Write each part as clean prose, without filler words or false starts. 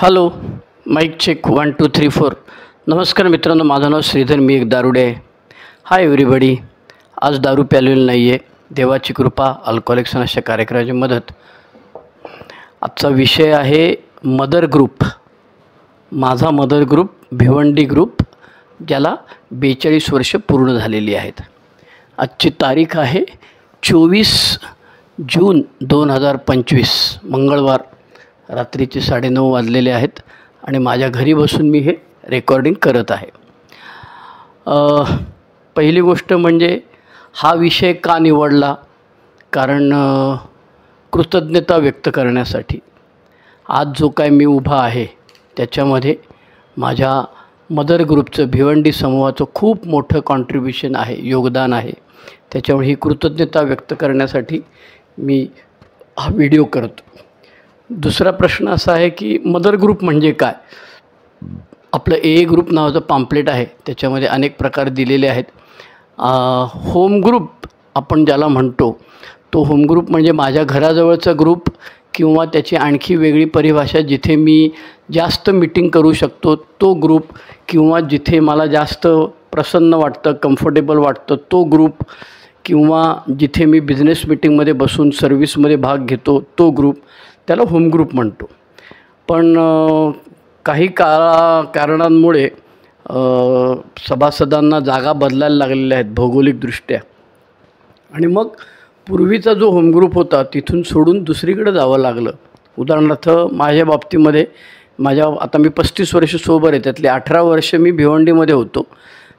Hello, mic check 1 2 3 4. नमस्कार मित्रांनो, माझं नाव श्रीधर, मी एक दारुडे आहे. Hi everybody. आज दारू प्यालेली नाही आहे, देवाची कृपा, अल्कोहोलिक्स अशा कार्यक्रमाची मदत. आजचा विषय आहे मदर ग्रुप. माझा मदर ग्रुप भिवंडी ग्रुप, ज्याला 42 वर्ष पूर्ण झालेली आहेत. आजची तारीख आहे 24 जून 2025, मंगळवार. रात्रीचे 9:30 वाजलेले आहेत आणि माझ्या घरी बसून मी हे रेकॉर्डिंग करत आहे. पहिली गोष्ट म्हणजे हा विषय का निवडला, कारण कृतज्ञता व्यक्त करण्यासाठी. आज जो काय मी उभा आहे त्याच्यामध्ये माझ्या मदर ग्रुपचं, भिवंडी समूहाचं खूप मोठं कॉन्ट्रीब्युशन आहे, योगदान आहे. त्याच्यामुळे ही कृतज्ञता व्यक्त करण्यासाठी मी हा व्हिडिओ करतो. दुसरा प्रश्न असा आहे की मदर ग्रुप म्हणजे काय. आपलं ए ग्रुप नावाचं पॅम्पलेट आहे, त्याच्यामध्ये अनेक प्रकार दिलेले आहेत. होम ग्रुप आपण ज्याला म्हणतो, तो होम ग्रुप म्हणजे माझ्या घराजवळचा ग्रुप किंवा त्याची आणखी वेगळी परिभाषा, जिथे मी जास्त मीटिंग करू शकतो तो ग्रुप, किंवा जिथे मला जास्त प्रसन्न वाटतं, कम्फर्टेबल वाटतं तो ग्रुप, किंवा जिथे मी बिझनेस मीटिंगमध्ये बसून सर्व्हिसमध्ये भाग घेतो तो ग्रुप, त्याला होम ग्रुप म्हणतो. पण काही कारणांमुळे सभासदांना जागा बदलायला लागलेल्या आहेत भौगोलिकदृष्ट्या, आणि मग पूर्वीचा जो होम ग्रुप होता तिथून सोडून दुसरीकडे जावं लागलं. उदाहरणार्थ माझ्या बाबतीमध्ये, आता मी 35 वर्ष सोबर आहे, त्यातले 18 वर्ष मी भिवंडीमध्ये होतो.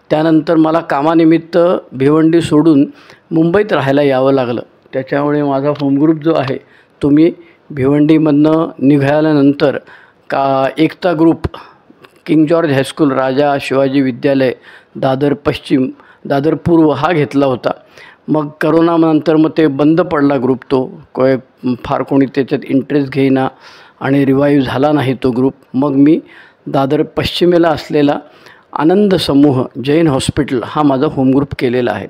त्यानंतर मला कामानिमित्त भिवंडी सोडून मुंबईत राहायला यावं लागलं. त्याच्यामुळे माझा होम ग्रुप जो आहे तो मी भिवंडीमधनं निघाल्यानंतर एकता ग्रुप, किंग जॉर्ज हायस्कूल, राजा शिवाजी विद्यालय, दादर पश्चिम, दादर पूर्व हा घेतला होता. मग करोनानंतर मग ते बंद पडला ग्रुप. तो फार कोणी त्याच्यात इंटरेस्ट घेईना आणि रिवाईव्ह झाला नाही तो ग्रुप. मग मी दादर पश्चिमेला असलेला आनंद समूह, जैन हॉस्पिटल हा माझा होम ग्रुप केलेला आहे.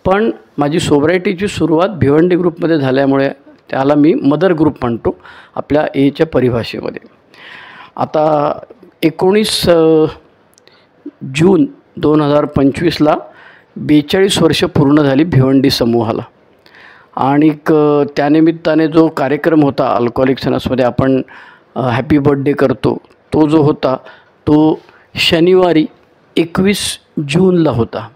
पण माझी सोबरायटीची सुरुवात भिवंडी ग्रुपमध्ये झाल्यामुळे त्याला मी मदर ग्रुप म्हणतो आपल्या एच्या परिभाषेमध्ये. आता 19 जून 2025ला 42 वर्ष पूर्ण झाली भिवंडी समूहाला. आणि त्यानिमित्ताने जो कार्यक्रम होता अल्कोहोलिक्स अनोनिमसमध्ये, आपण हॅपी बर्थडे करतो, तो जो होता तो शनिवारी 21 जूनला होता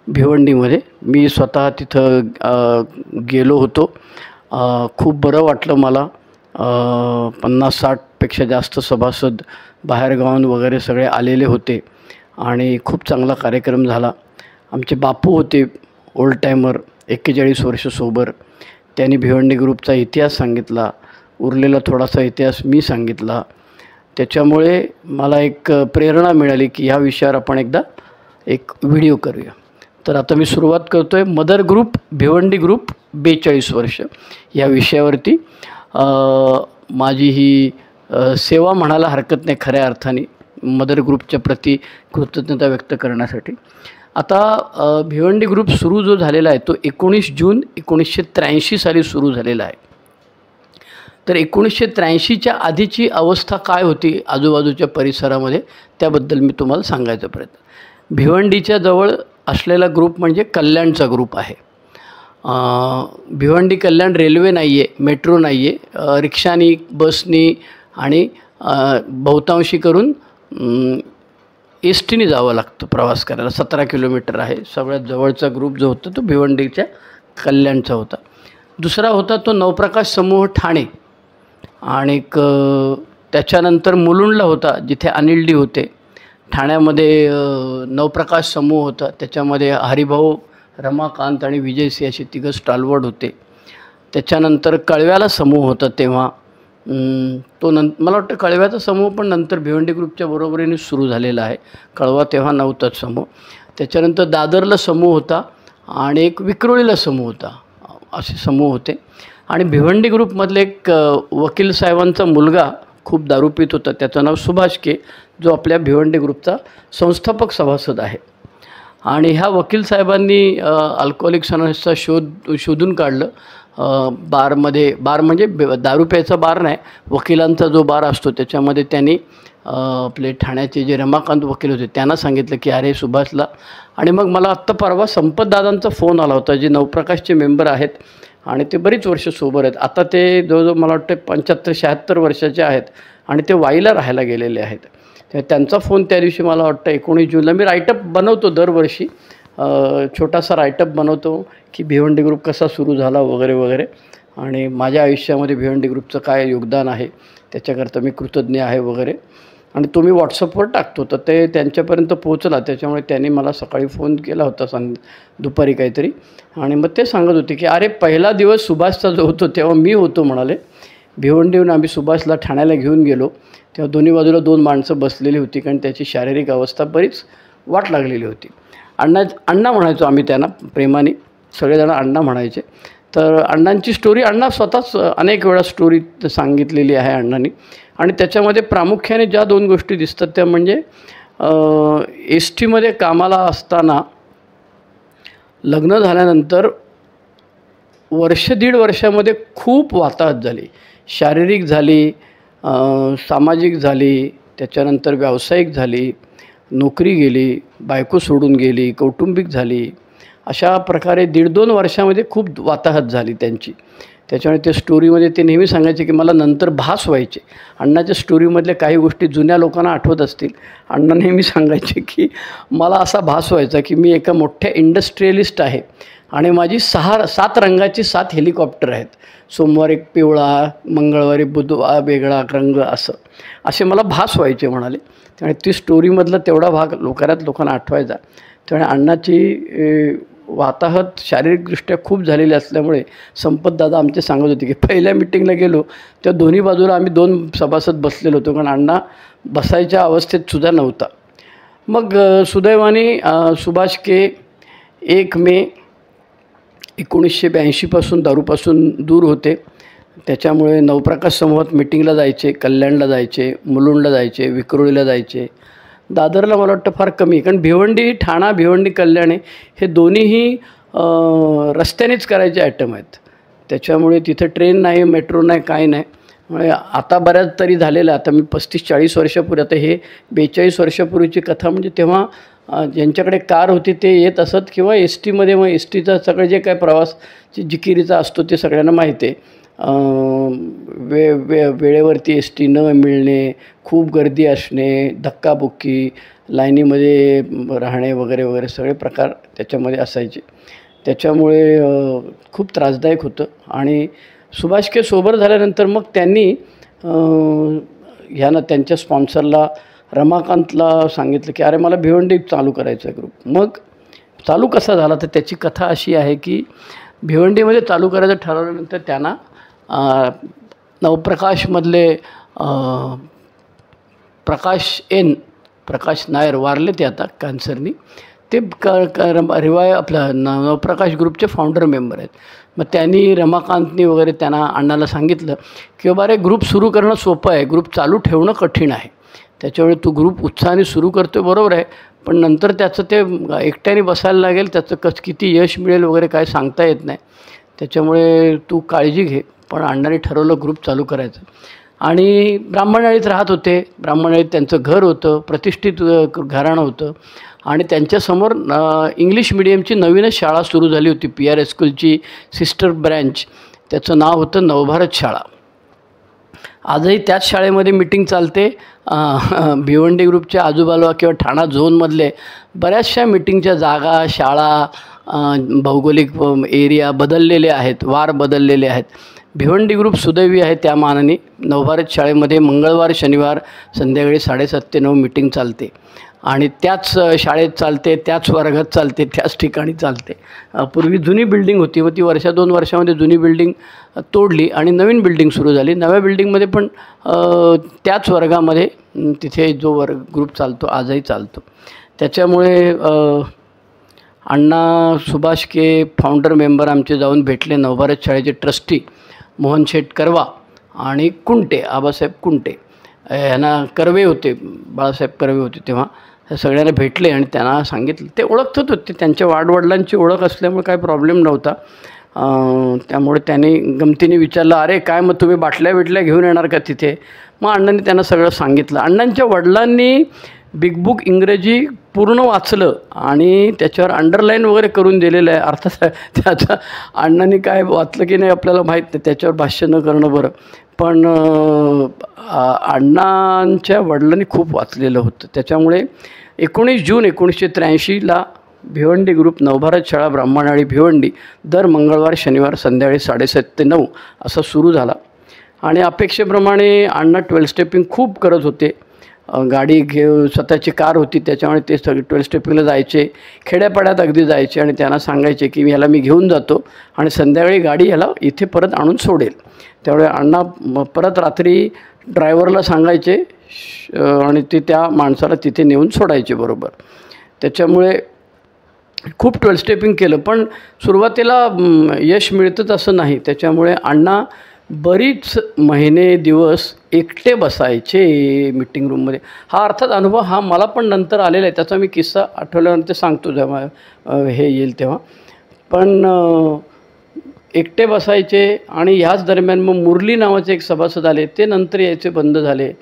भिवंडीमध्ये. मी स्वतः तिथं गेलो होतो. खूप बरं वाटलं मला. 50-60पेक्षा जास्त सभासद बाहेरगावाहून वगैरे सगळे आलेले होते आणि खूप चांगला कार्यक्रम झाला. आमचे बापू होते, ओल्ड टायमर, 41 वर्ष सोबर. त्यांनी भिवंडी ग्रुपचा इतिहास सांगितला, उरलेला थोडासा इतिहास मी सांगितला. त्याच्यामुळे मला एक प्रेरणा मिळाली की ह्या विषयावर आपण एकदा एक व्हिडिओ करूया. तर आता मी सुरुवात करतो आहे मदर ग्रुप भिवंडी ग्रुप 42 वर्ष या विषयावरती. माझी ही सेवा म्हणायला हरकत नाही खऱ्या अर्थाने, मदर ग्रुपच्या प्रती कृतज्ञता व्यक्त करण्यासाठी. आता भिवंडी ग्रुप सुरू जो झालेला आहे तो 19 जून 1983 साली सुरू झालेला आहे. तर 1983च्या आधीची अवस्था काय होती आजूबाजूच्या परिसरामध्ये, त्याबद्दल मी तुम्हाला सांगायचा प्रयत्न. भिवंडीच्या जवळ असलेला ग्रुप म्हणजे कल्याणचा ग्रुप आहे. भिवंडी कल्याण रेल्वे नाही आहे, मेट्रो नाही आहे, रिक्षानी, बसनी आणि बहुतांशी करून एस टीने जावं लागतं प्रवास करायला. 17 किलोमीटर आहे. सगळ्यात जवळचा ग्रुप जो होता तो भिवंडीच्या कल्याणचा होता. दुसरा होता तो नवप्रकाश समूह ठाणे, आणि त्याच्यानंतर मुलुंडला होता जिथे अनिल डी होते. ठाण्यामध्ये नवप्रकाश समूह होता, त्याच्यामध्ये हरिभाऊ, रमाकांत आणि विजय सिंह असे 3 स्टॉलवर्ड होते. त्याच्यानंतर कळव्याला समूह होता तेव्हा. मला वाटतं कळव्याचा समूह पण नंतर भिवंडी ग्रुपच्या बरोबरीने सुरू झालेला आहे. कळवा तेव्हा नव्हताच समूह. त्याच्यानंतर दादरला समूह होता आणि एक विक्रोळीला समूह होता, असे समूह होते. आणि भिवंडी ग्रुपमधले एक वकील साहेबांचा मुलगा खूप दारू पित होता, त्याचं नाव सुभाष के, जो आपल्या भिवंडी ग्रुपचा संस्थापक सभासद आहे. आणि ह्या वकील साहेबांनी अल्कोहोलिक्स अनोनिमसचा शोधून काढलं बारमध्ये, बार म्हणजे दारू प्यायचा बार नाही, वकिलांचा जो बार असतो त्याच्यामध्ये त्यांनी आपले ठाण्याचे जे रमाकांत वकील होते त्यांना सांगितलं की अरे सुभाषला. आणि मग मला आत्ता परवा संपतदादांचा फोन आला होता, जे नवप्रकाशचे मेंबर आहेत आणि ते बरीच वर्ष सोबत आहेत. आता ते जवळजवळ मला वाटतं 75-76 वर्षाचे आहेत आणि ते वाईला राहायला गेलेले आहेत. त्यांचा फोन त्या दिवशी मला वाटतं 19 जूनला. मी राईटअप बनवतो दरवर्षी, छोटासा राईटअप बनवतो की भिवंडी ग्रुप कसा सुरू झाला वगैरे वगैरे, आणि माझ्या आयुष्यामध्ये भिवंडी ग्रुपचं काय योगदान आहे त्याच्याकरता मी कृतज्ञ आहे वगैरे. आणि तो मी व्हॉट्सअपवर टाकतो, तर ते त्यांच्यापर्यंत पोहोचला. त्याच्यामुळे त्यांनी मला सकाळी फोन केला होता दुपारी काहीतरी, आणि मग ते सांगत होते की अरे पहिला दिवस सुभाषचा जो होतो तेव्हा मी होतो म्हणाले. भिवंडीहून आम्ही सुभाषला ठाण्याला घेऊन गेलो तेव्हा दोन्ही बाजूला 2 माणसं बसलेली होती, कारण त्याची शारीरिक अवस्था बरीच वाट लागलेली होती. अण्णा म्हणायचो आम्ही त्यांना प्रेमाने, सगळेजण अण्णा म्हणायचे. तर अण्णांची स्टोरी, अण्णा स्वतःच अनेक वेळा स्टोरी सांगितलेली आहे अण्णांनी. आणि त्याच्यामध्ये प्रामुख्याने ज्या 2 गोष्टी दिसतात त्या म्हणजे एस टीमध्ये कामाला असताना लग्न झाल्यानंतर 1-1.5 वर्षामध्ये खूप वाताहत झाली, शारीरिक झाली, सामाजिक झाली, त्याच्यानंतर व्यावसायिक झाली, नोकरी गेली, बायको सोडून गेली, कौटुंबिक झाली. अशा प्रकारे 1.5-2 वर्षामध्ये खूप वाताहत झाली त्यांची. त्याच्यामुळे त्या स्टोरीमध्ये ते नेहमी सांगायचे की मला नंतर भास व्हायचे. अण्णाच्या स्टोरीमधल्या काही गोष्टी जुन्या लोकांना आठवत असतील. अण्णा नेहमी सांगायचे की मला असा भास व्हायचा की मी एका मोठ्या इंडस्ट्रियलिस्ट आहे आणि माझी 7 रंगाची 7 हेलिकॉप्टर आहेत. सोमवार एक पिवळा, मंगळवारी बुधवार वेगळा रंग, असे मला भास व्हायचे म्हणाले. त्यामुळे ती स्टोरीमधला तेवढा भाग लोकांना आठवायचा. त्यामुळे अण्णाची वाताहत शारीरिकदृष्ट्या खूप झालेली असल्यामुळे संपतदादा आमचे सांगत होते की पहिल्या मिटिंगला गेलो तेव्हा दोन्ही बाजूला आम्ही 2 सभासद बसलेलो होतो, कारण अण्णा बसायच्या अवस्थेत सुद्धा नव्हता. मग सुदैवाने सुभाष के 1 मे 1982 दारूपासून दूर होते. त्याच्यामुळे नवप्रकाश समूहात मिटिंगला जायचे, कल्याणला जायचे, मुलुंडला जायचे, विक्रोळीला जायचे. दादरला मला वाटतं फार कमी, कारण भिवंडी, ठाणा, भिवंडी, कल्याणे हे दोन्हीही रस्त्यानेच करायचे आयटम आहेत. त्याच्यामुळे तिथं ट्रेन नाही, मेट्रो नाही, काय नाही. आता बऱ्याच तरी झालेलं. आता मी 35-40 वर्षापूर्वी, आता हे 42 वर्षापूर्वीची कथा म्हणजे तेव्हा ज्यांच्याकडे कार होती ते येत असत किंवा एस टीमध्ये. मग एस टीचा सगळं जे काय प्रवास जिकिरीचा असतो ते सगळ्यांना माहिती आहे. वेळेवरती एस टी न मिळणे, खूप गर्दी असणे, धक्काबुक्की, लाईनीमध्ये राहणे वगैरे वगैरे सगळे प्रकार त्याच्यामध्ये असायचे. त्याच्यामुळे खूप त्रासदायक होतं. आणि सुभाष के सोबर झाल्यानंतर मग त्यांनी ह्यानं त्यांच्या स्पॉन्सरला रमाकांतला सांगितलं की अरे मला भिवंडी चालू करायचं आहे ग्रुप. मग चालू कसा झाला तर त्याची कथा अशी आहे की भिवंडीमध्ये चालू करायचं ठरवल्यानंतर त्यांना नवप्रकाशमधले प्रकाश नायर वारले, ते आता कॅन्सरनी. ते आपल्या नवप्रकाश ग्रुपचे फाउंडर मेंबर आहेत. मग त्यांनी रमाकांतनी वगैरे त्यांना अण्णाला सांगितलं की बाबा रे ग्रुप सुरू करणं सोपं आहे, ग्रुप चालू ठेवणं कठीण आहे. त्याच्यामुळे तू ग्रुप उत्साहाने सुरू करतो बरोबर आहे, पण नंतर त्याचं ते एकट्याने बसायला लागेल, त्याचं किती यश मिळेल वगैरे काय सांगता येत नाही. त्याच्यामुळे तू काळजी घे. पण अण्णांनी ठरवलं ग्रुप चालू करायचं. आणि ब्राह्मणवाडीत राहत होते. ब्राह्मणवाडीत त्यांचं घर होतं, प्रतिष्ठित घराणं होतं. आणि त्यांच्यासमोर इंग्लिश मिडियमची नवीनच शाळा सुरू झाली होती, PR स्कूलची सिस्टर ब्रँच. त्याचं नाव होतं नवभारत शाळा. आजही त्याच शाळेमध्ये मिटिंग चालते. भिवंडी ग्रुपच्या आजूबाजूला किंवा ठाणा झोनमधले बऱ्याचशा मिटिंगच्या जागा, शाळा, भौगोलिक एरिया बदललेले आहेत, वार बदललेले आहेत. भिवंडी ग्रुप सुदैवी आहे त्या मानाने. नवभारत शाळेमध्ये मंगळवार शनिवार संध्याकाळी 7:30 ते 9 मिटिंग चालते आणि त्याच शाळेत चालते, त्याच वर्गात चालते, त्याच ठिकाणी चालते. पूर्वी जुनी बिल्डिंग होती, मग ती 1-2 वर्षामध्ये जुनी बिल्डिंग तोडली आणि नवीन बिल्डिंग सुरू झाली. नव्या बिल्डिंगमध्ये पण त्याच वर्गामध्ये तिथे जो ग्रुप चालतो आजही चालतो. त्याच्यामुळे अण्णा सुभाष के फाउंडर मेंबर आमचे जाऊन भेटले. नवभारत शाळेचे ट्रस्टी मोहन शेठ करवा आणि कुंटे, आबासाहेब कुंटे, यांना कर्वे होते, बाळासाहेब कर्वे होते तेव्हा. त्या सगळ्यांना भेटले आणि त्यांना सांगितलं. ते ओळखत होते, त्यांच्या वाडवडिलांची ओळख असल्यामुळे काही प्रॉब्लेम नव्हता. त्यामुळे त्यांनी गमतीने विचारलं, अरे काय मग तुम्ही बाटल्या बिटल्या घेऊन येणार का तिथे? मग अण्णांनी त्यांना सगळं सांगितलं. अण्णांच्या वडिलांनी बिग बुक इंग्रजी पूर्ण वाचलं आणि त्याच्यावर अंडरलाईन वगैरे करून दिलेलं आहे. अर्थात त्याचा अण्णांनी काय वाचलं की नाही आपल्याला माहीत नाही, त्याच्यावर भाष्य न करणं बरं. पण अण्णांच्या वडिलांनी खूप वाचलेलं होतं. त्याच्यामुळे 19 जून 1983ला भिवंडी ग्रुप नवभारत शाळा ब्राह्मणवाडी भिवंडी दर मंगळवार शनिवार संध्याकाळी 7:30 ते 9 असा सुरू झाला. आणि अपेक्षेप्रमाणे अण्णा 12 स्टेपिंग खूप करत होते. गाडी स्वतःची कार होती, त्याच्यामुळे ते सगळे 12 स्टेपिंगला जायचे, खेड्यापाड्यात अगदी जायचे आणि त्यांना सांगायचे की ह्याला मी घेऊन जातो आणि संध्याकाळी गाडी ह्याला इथे परत आणून सोडेल. त्यामुळे अण्णा परत रात्री ड्रायव्हरला सांगायचे आणि ते त्या माणसाला तिथे नेऊन सोडायचे बरोबर. त्याच्यामुळे खूप 12 स्टेपिंग केलं, पण सुरुवातीला यश मिळतंच असं नाही. त्याच्यामुळे अण्णा बरीच महिने दिवस एकटे बसायचे मीटिंग रूममध्ये. हा अर्थात अनुभव हा मला पण नंतर आलेला आहे, त्याचा मी किस्सा आठवल्यानंतर सांगतो जेव्हा हे येईल तेव्हा. पण एकटे बसायचे आणि ह्याच दरम्यान मग मुरली नावाचे एक सभासद आले, ते नंतर यायचे बंद झाले.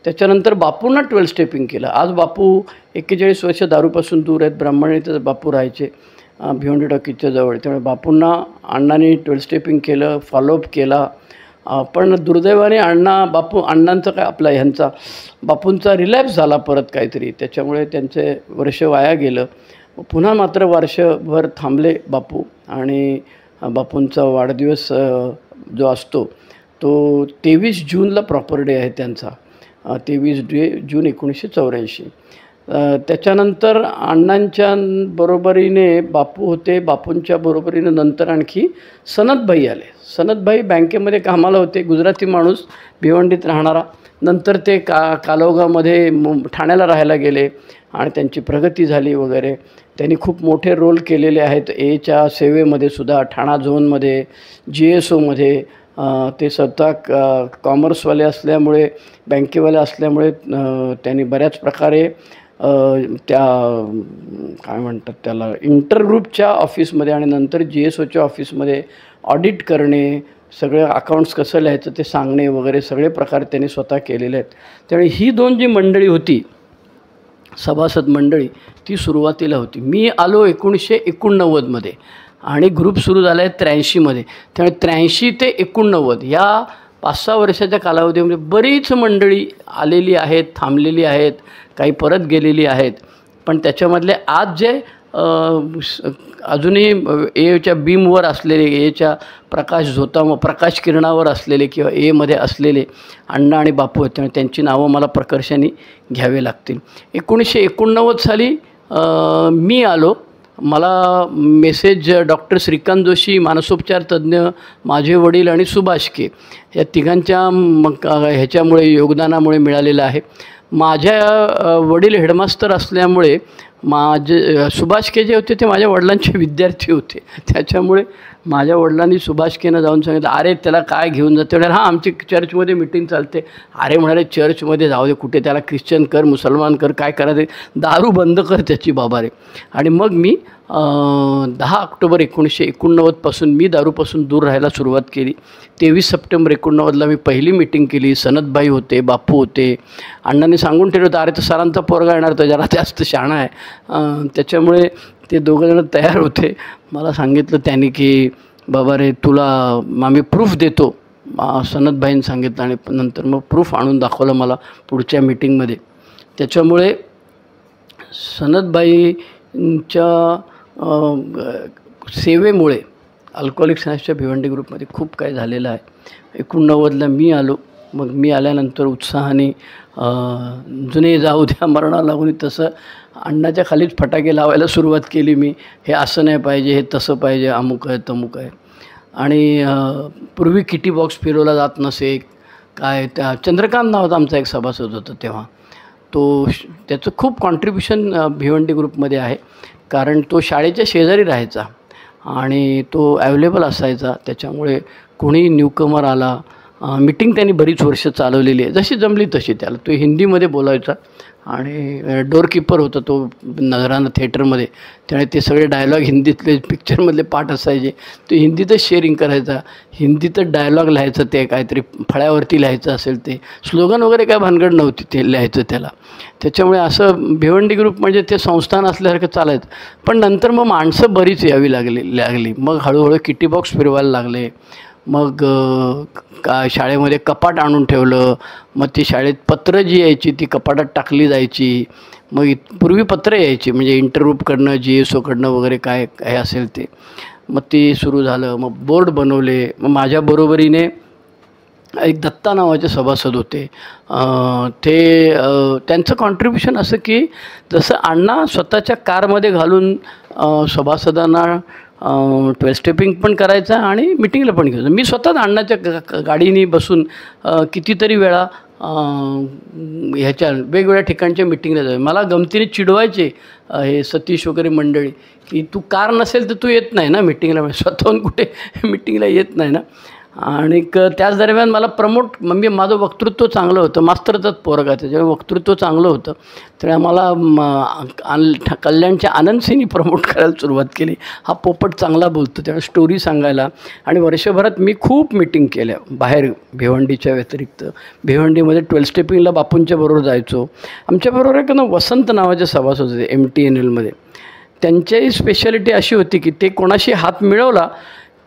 त्याच्यानंतर बापूंना 12 स्टेपिंग केलं. आज बापू 41 वर्ष दारूपासून दूर आहेत. ब्राह्मणीतच बापू राहायचे भिवंडी टॉकीजच्या जवळ. त्यामुळे बापूंना अण्णांनी 12 स्टेपिंग केलं, फॉलोअप केला. पण दुर्दैवाने अण्णांचं काय आपला ह्यांचा बापूंचा रिलॅप्स झाला परत काहीतरी, त्याच्यामुळे त्यांचे वर्ष वाया गेलं. पुन्हा मात्र वर्षभर थांबले बापू आणि बापूंचा वाढदिवस जो असतो तो 23 जूनला प्रॉपर डे आहे त्यांचा, 23 जून 1984. त्याच्यानंतर अण्णांच्या बरोबरीने बापू होते. बापूंच्या बरोबरीने नंतर आणखी सनतभाई आले. सनतभाई बँकेमध्ये कामाला होते, गुजराती माणूस, भिवंडीत राहणारा. नंतर ते कालोगामध्ये ठाण्याला राहायला गेले आणि त्यांची प्रगती झाली वगैरे. त्यांनी खूप मोठे रोल केलेले आहेत एच्या सेवेमध्ये सुद्धा. ठाणा झोनमध्ये, GSOमध्ये ते स्वतः कॉमर्सवाले असल्यामुळे, बँकेवाले असल्यामुळे त्यांनी बऱ्याच प्रकारे त्या काय म्हणतात त्याला इंटरग्रुपच्या ऑफिसमध्ये आणि नंतर GSOच्या ऑफिसमध्ये ऑडिट करणे, सगळे अकाउंट्स कसं लिहायचं ते सांगणे वगैरे सगळे प्रकार त्यांनी स्वतः केलेले आहेत. त्यामुळे ही दोन जी मंडळी होती सभासद मंडळी ती सुरुवातीला होती. मी आलो 1989मध्ये आणि ग्रुप सुरू झाला आहे 83मध्ये. त्यामुळे 83 ते 89 या 5-6 वर्षाच्या कालावधीमध्ये बरीच मंडळी आलेली आहेत, थांबलेली आहेत, काही परत गेलेली आहेत. पण त्याच्यामधले आज जे अजूनही एच्या बीमवर असलेले, एच्या प्रकाश किरणावर असलेले किंवा एमध्ये असलेले अण्णा आणि बापू आहेत, त्यामुळे त्यांची नावं मला प्रकर्षाने घ्यावे लागतील. 1989 साली मी आलो. मला मेसेज डॉक्टर श्रीकांत जोशी, मानसोपचार तज्ज्ञ, माझे वडील आणि सुभाष के या तिघांच्या ह्याच्यामुळे योगदानामुळे मिळालेलं आहे. माझ्या वडील हेडमास्टर असल्यामुळे सुभाष के जे होते ते माझ्या वडिलांचे विद्यार्थी होते. त्याच्यामुळे माझ्या वडिलांनी सुभाष केनं जाऊन सांगितलं, अरे त्याला काय घेऊन जाते? म्हणाले, हां आमची चर्चमध्ये मीटिंग चालते. अरे म्हणाले चर्चमध्ये जाऊ दे, कुठे त्याला ख्रिश्चन कर, मुसलमान कर, काय करायचं, दारू बंद कर त्याची बाबा रे. आणि मग मी 10 ऑक्टोबर 1989पासून मी दारूपासून दूर राहायला सुरुवात केली. 23 सप्टेंबर 1989ला मी पहिली मीटिंग केली. सनतभाई होते, बापू होते. अण्णांनी सांगून ठेवलं होतं, अरे तर सरांचा पोरगा येणार, तर जरा जास्त शहाणा आहे. त्याच्यामुळे ते दोघंजणं तयार होते. मला सांगितलं त्यांनी की बाबा रे तुला आम्ही प्रूफ देतो. सनतभाईंनी सांगितलं आणि नंतर मग प्रूफ आणून दाखवलं मला पुढच्या मीटिंगमध्ये. त्याच्यामुळे सनतभाईंच्या सेवेमुळे अल्कोहोलिक्स अनॉनिमसच्या भिवंडी ग्रुपमध्ये खूप काही झालेलं आहे. 89ला मी आलो. मग मी आल्यानंतर उत्साहाने जुने जाऊ द्या मरणा लागून तसं अण्णाच्या खालीच फटाके लावायला सुरुवात केली मी. हे असं नाही पाहिजे, हे तसं पाहिजे, अमुक आहे तमुक आहे. आणि पूर्वी किटी बॉक्स फिरवला जात नसे काय. त्या चंद्रकांत नावाचा आमचा एक सभासद होता तेव्हा. त्याचं खूप कॉन्ट्रीब्युशन भिवंडी ग्रुपमध्ये आहे, कारण तो शाळेच्या शेजारी राहायचा आणि तो ॲवेलेबल असायचा. त्याच्यामुळे कोणी न्यूकमर आला मीटिंग त्यांनी बरीच वर्ष चालवलेली आहे, जशी जमली तशी. त्याला तो हिंदीमध्ये बोलायचा आणि डोरकीपर होता तो नजराना थिएटरमध्ये, त्यामुळे ते सगळे डायलॉग हिंदीतले पिक्चरमधले पाठ असायचे. तो हिंदीतच शेअरिंग करायचा, हिंदीतच डायलॉग लिहायचं, ते काहीतरी फळ्यावरती लिहायचं असेल ते, स्लोगन वगैरे काय भानगड नव्हती, ते लिहायचं त्याला. त्याच्यामुळे असं भिवंडी ग्रुप म्हणजे ते संस्थान असल्यासारखं चालायचं. पण नंतर मग माणसं बरीच यावी लागली. मग हळूहळू किटी बॉक्स फिरवायला लागले. मग शाळेमध्ये कपाट आणून ठेवलं. मग ती शाळेत पत्र जी यायची ती कपाटात टाकली जायची. मग पूर्वी पत्र यायची म्हणजे इंटरग्रुपकडनं, GSOकडनं वगैरे काय काय असेल ते. मग ती सुरू झालं. मग बोर्ड बनवले. मग माझ्या बरोबरीने एक दत्ता नावाचे सभासद होते. त्यांचं कॉन्ट्रीब्युशन असं की जसं अण्णा स्वतःच्या कारमध्ये घालून सभासदांना 12 स्टेपिंग पण करायचा आणि मिटिंगला पण घ्यायचं. मी स्वतःच अण्णाच्या गाडीने बसून कितीतरी वेळा ह्याच्या वेगवेगळ्या ठिकाणच्या मिटिंगला जायचं. मला गमतीने चिडवायचे हे सतीश वगैरे मंडळी की तू कार नसेल तर तू येत नाही ना मिटिंगला, स्वतःहून कुठे मिटिंगला येत नाही ना. आणि त्याच दरम्यान मला प्रमोट, म्हणजे माझं वक्तृत्व चांगलं होतं, मास्तरचंच पोरगा त्याच्यामुळे वक्तृत्व चांगलं होतं. त्यामुळे मला कल्याणच्या आनंदसिंनी प्रमोट करायला सुरुवात केली. हा पोपट चांगला बोलतो, त्यामुळे स्टोरी सांगायला. आणि वर्षभरात मी खूप मिटिंग केल्या बाहेर भिवंडीच्या व्यतिरिक्त. भिवंडीमध्ये 12 स्टेपिंगला बापूंच्या बरोबर जायचो. आमच्याबरोबर एक वसंत नावाचे सभासद होते MTNLमध्ये. त्यांच्याही स्पेशालिटी अशी होती की ते कोणाशी हात मिळवला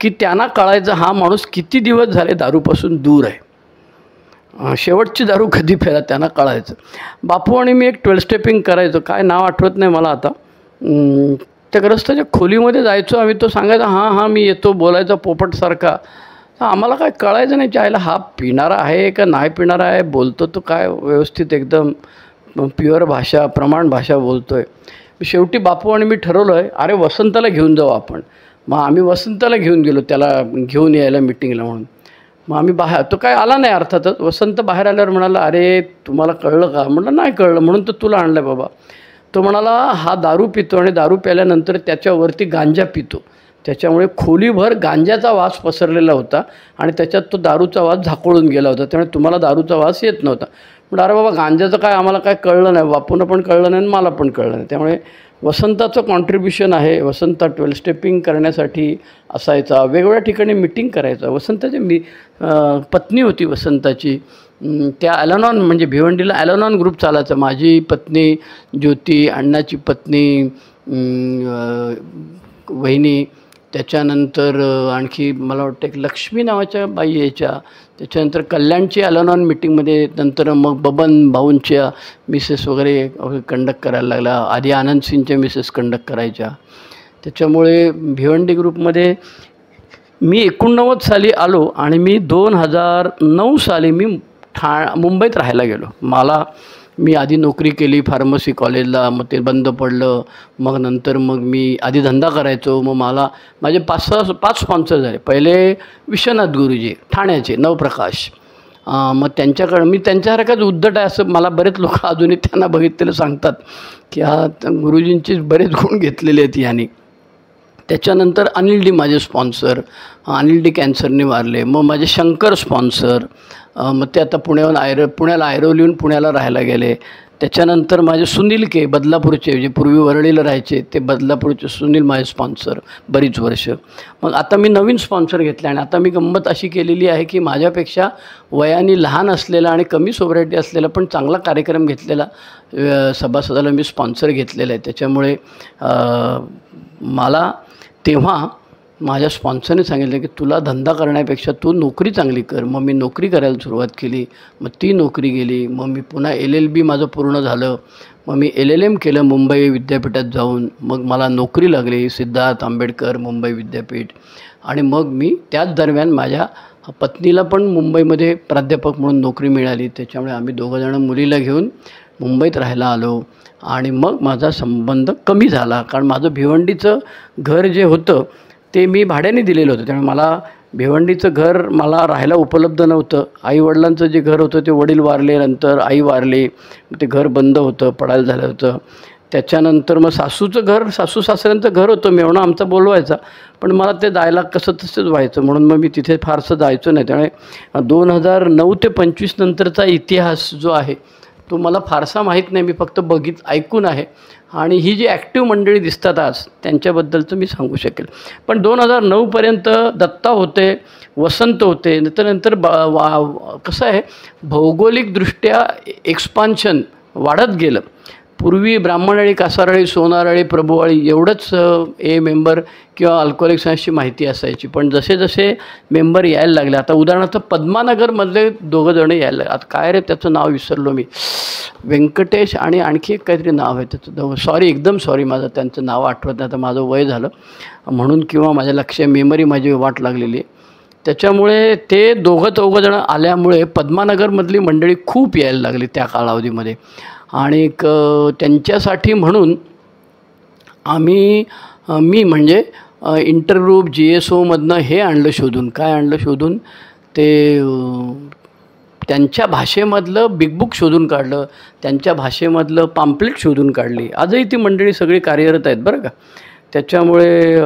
की त्यांना कळायचं हा माणूस किती दिवस झाले दारूपासून दूर आहे, शेवटची दारू कधी प्यायला त्यांना कळायचं. बापू आणि मी एक 12 स्टेपिंग करायचो, काय नाव आठवत नाही मला आता. त्या ग्रस्ताच्या खोलीमध्ये जायचो आम्ही. तो सांगायचा हां मी येतो, बोलायचा पोपटसारखा. आम्हाला काय कळायचं नाही चायला हा पिणारा आहे का नाही पिणारा आहे, बोलतो तो काय व्यवस्थित एकदम प्युअर भाषा, प्रमाण भाषा बोलतो आहे. शेवटी बापू आणि मी ठरवलं आहे अरे वसंताला घेऊन जाऊ आपण. मग आम्ही वसंताला घेऊन गेलो त्याला घेऊन यायला मिटिंगला म्हणून. मग आम्ही बाहेर, तो काय आला नाही अर्थातच. वसंत बाहेर आल्यावर म्हणाला अरे तुम्हाला कळलं का? म्हटलं नाही कळलं, म्हणून तर तुला आणलं बाबा. तो म्हणाला हा दारू पितो आणि दारू प्यायल्यानंतर त्याच्यावरती गांजा पितो, त्याच्यामुळे खोलीभर गांजाचा वास पसरलेला होता आणि त्याच्यात तो दारूचा वास झाकोळून गेला होता, त्यामुळे तुम्हाला दारूचा वास येत नव्हता. म्हटलं अरे बाबा गांजाचं काय आम्हाला काय कळलं नाही, बापूंना पण कळलं नाही आणि मला पण कळलं नाही. त्यामुळे वसंताचं कॉन्ट्रीब्युशन आहे. वसंत 12 स्टेपिंग करण्यासाठी असायचा, वेगवेगळ्या ठिकाणी मिटिंग करायचा. वसंताची पत्नी होती वसंताची, त्या ॲलॉनॉन म्हणजे भिवंडीला ॲलॉनॉन ग्रुप चालायचा. माझी पत्नी ज्योती, अण्णाची पत्नी वहिनी, त्याच्यानंतर आणखी मला वाटतं एक लक्ष्मी नावाच्या बाई यायच्या. त्याच्यानंतर कल्याणची ॲलॉनॉन मिटिंगमध्ये नंतर मग बबन भाऊंच्या मिसेस वगैरे कंडक्ट करायला लागल्या. आधी आनंदसिंगच्या मिसेस कंडक्ट करायच्या. त्याच्यामुळे भिवंडी ग्रुपमध्ये मी 89 साली आलो आणि मी 2009 साली मी मुंबईत राहायला गेलो. मी आधी नोकरी केली फार्मसी कॉलेजला, मग ते बंद पडलं. मग नंतर मग मी आधी धंदा करायचो. मग माझे 5 स्पॉन्सर झाले. पहिले विश्वनाथ गुरुजी ठाण्याचे, नवप्रकाश. मग मी त्यांच्यासारखाच उद्धट आहे असं मला बरेच लोक अजूनही त्यांना बघितलेलं सांगतात की हा गुरुजींचे बरेच गुण घेतलेले आहेत यांनी. त्याच्यानंतर अनिल डी माझे स्पॉन्सर, अनिल डी कॅन्सरने वारले. मग माझे शंकर स्पॉन्सर, मग ते आता पुण्याला ऐरोलीहून पुण्याला राहायला गेले. त्याच्यानंतर माझे सुनील के बदलापूरचे, जे पूर्वी वरळीला राहायचे ते बदलापूरचे सुनील माझे स्पॉन्सर बरीच वर्ष. मग आता मी नवीन स्पॉन्सर घेतले आणि आता मी गंमत अशी केलेली आहे की माझ्यापेक्षा वयाने लहान असलेला आणि कमी सोबरायटी असलेला पण चांगला कार्यक्रम घेतलेला सभासदाला मी स्पॉन्सर घेतलेला आहे. त्याच्यामुळे मला तेव्हा माझ्या स्पॉन्सरने सांगितलं की तुला धंदा करण्यापेक्षा तू नोकरी चांगली कर. मग मी नोकरी करायला सुरुवात केली. मग ती नोकरी गेली. मग मी पुन्हा LLB माझं पूर्ण झालं. मग मी LLM केलं मुंबई विद्यापीठात जाऊन. मग मला नोकरी लागली सिद्धार्थ आंबेडकर मुंबई विद्यापीठ. आणि मग मी त्याच दरम्यान माझ्या पत्नीला पण मुंबईमध्ये प्राध्यापक म्हणून नोकरी मिळाली. त्याच्यामुळे आम्ही दोघंजणं मुलीला घेऊन मुंबईत राहायला आलो. आणि मग माझा संबंध कमी झाला, कारण माझं भिवंडीचं घर जे होतं ते मी भाड्याने दिलेलं होतं. त्यामुळे मला भिवंडीचं घर मला राहायला उपलब्ध नव्हतं. आईवडिलांचं जे घर होतं ते वडील वारले, नंतर आई वारली, ते घर बंद होतं, पडायला झालं होतं. त्याच्यानंतर मग सासूचं घर, सासू सासऱ्यांचं घर होतं, मेव्हणा आमचा बोलवायचा, पण मला ते जायला कसं तसंच व्हायचं, म्हणून मग मी तिथे फारसं जायचो नाही. त्यामुळे 2009 ते 25 नंतरचा इतिहास जो आहे तो मला फारसा माहीत नाही, मी फक्त ऐकून आहे. आणि ही जी ॲक्टिव्ह मंडळी दिसतात आज त्यांच्याबद्दलचं मी सांगू शकेल. पण 2009पर्यंत दत्ता होते, वसंत होते, नंतर कसं आहे, भौगोलिकदृष्ट्या एक्सपान्शन वाढत गेलं. पूर्वी ब्राह्मणआळी, कासारआळी, सोनारआळी, प्रभुआळी एवढंच मेंबर किंवा अल्कोहोलिक सायन्सची माहिती असायची. पण जसे जसे मेंबर यायला लागले, आता उदाहरणार्थ पद्मानगरमधले 2 जण यायला लागले. आता काय रे त्याचं नाव विसरलो मी, व्यंकटेश आणि आणखी एक काहीतरी नाव आहे त्याचं, सॉरी, एकदम सॉरी, माझं त्यांचं नाव आठवत नाही. आता माझं वय झालं म्हणून किंवा माझ्या मेमरी माझी वाट लागलेली आहे. त्याच्यामुळे ते 2-3 जण आल्यामुळे पद्मानगरमधली मंडळी खूप यायला लागली त्या कालावधीमध्ये. आणि त्यांच्यासाठी म्हणून मी म्हणजे इंटरग्रुप GSOमधनं हे आणलं शोधून, काय आणलं शोधून, ते त्यांच्या भाषेमधलं बिग बुक शोधून काढलं, त्यांच्या भाषेमधलं पॅम्पलेट शोधून काढली. आजही ती मंडळी सगळी कार्यरत आहेत बरं का. त्याच्यामुळे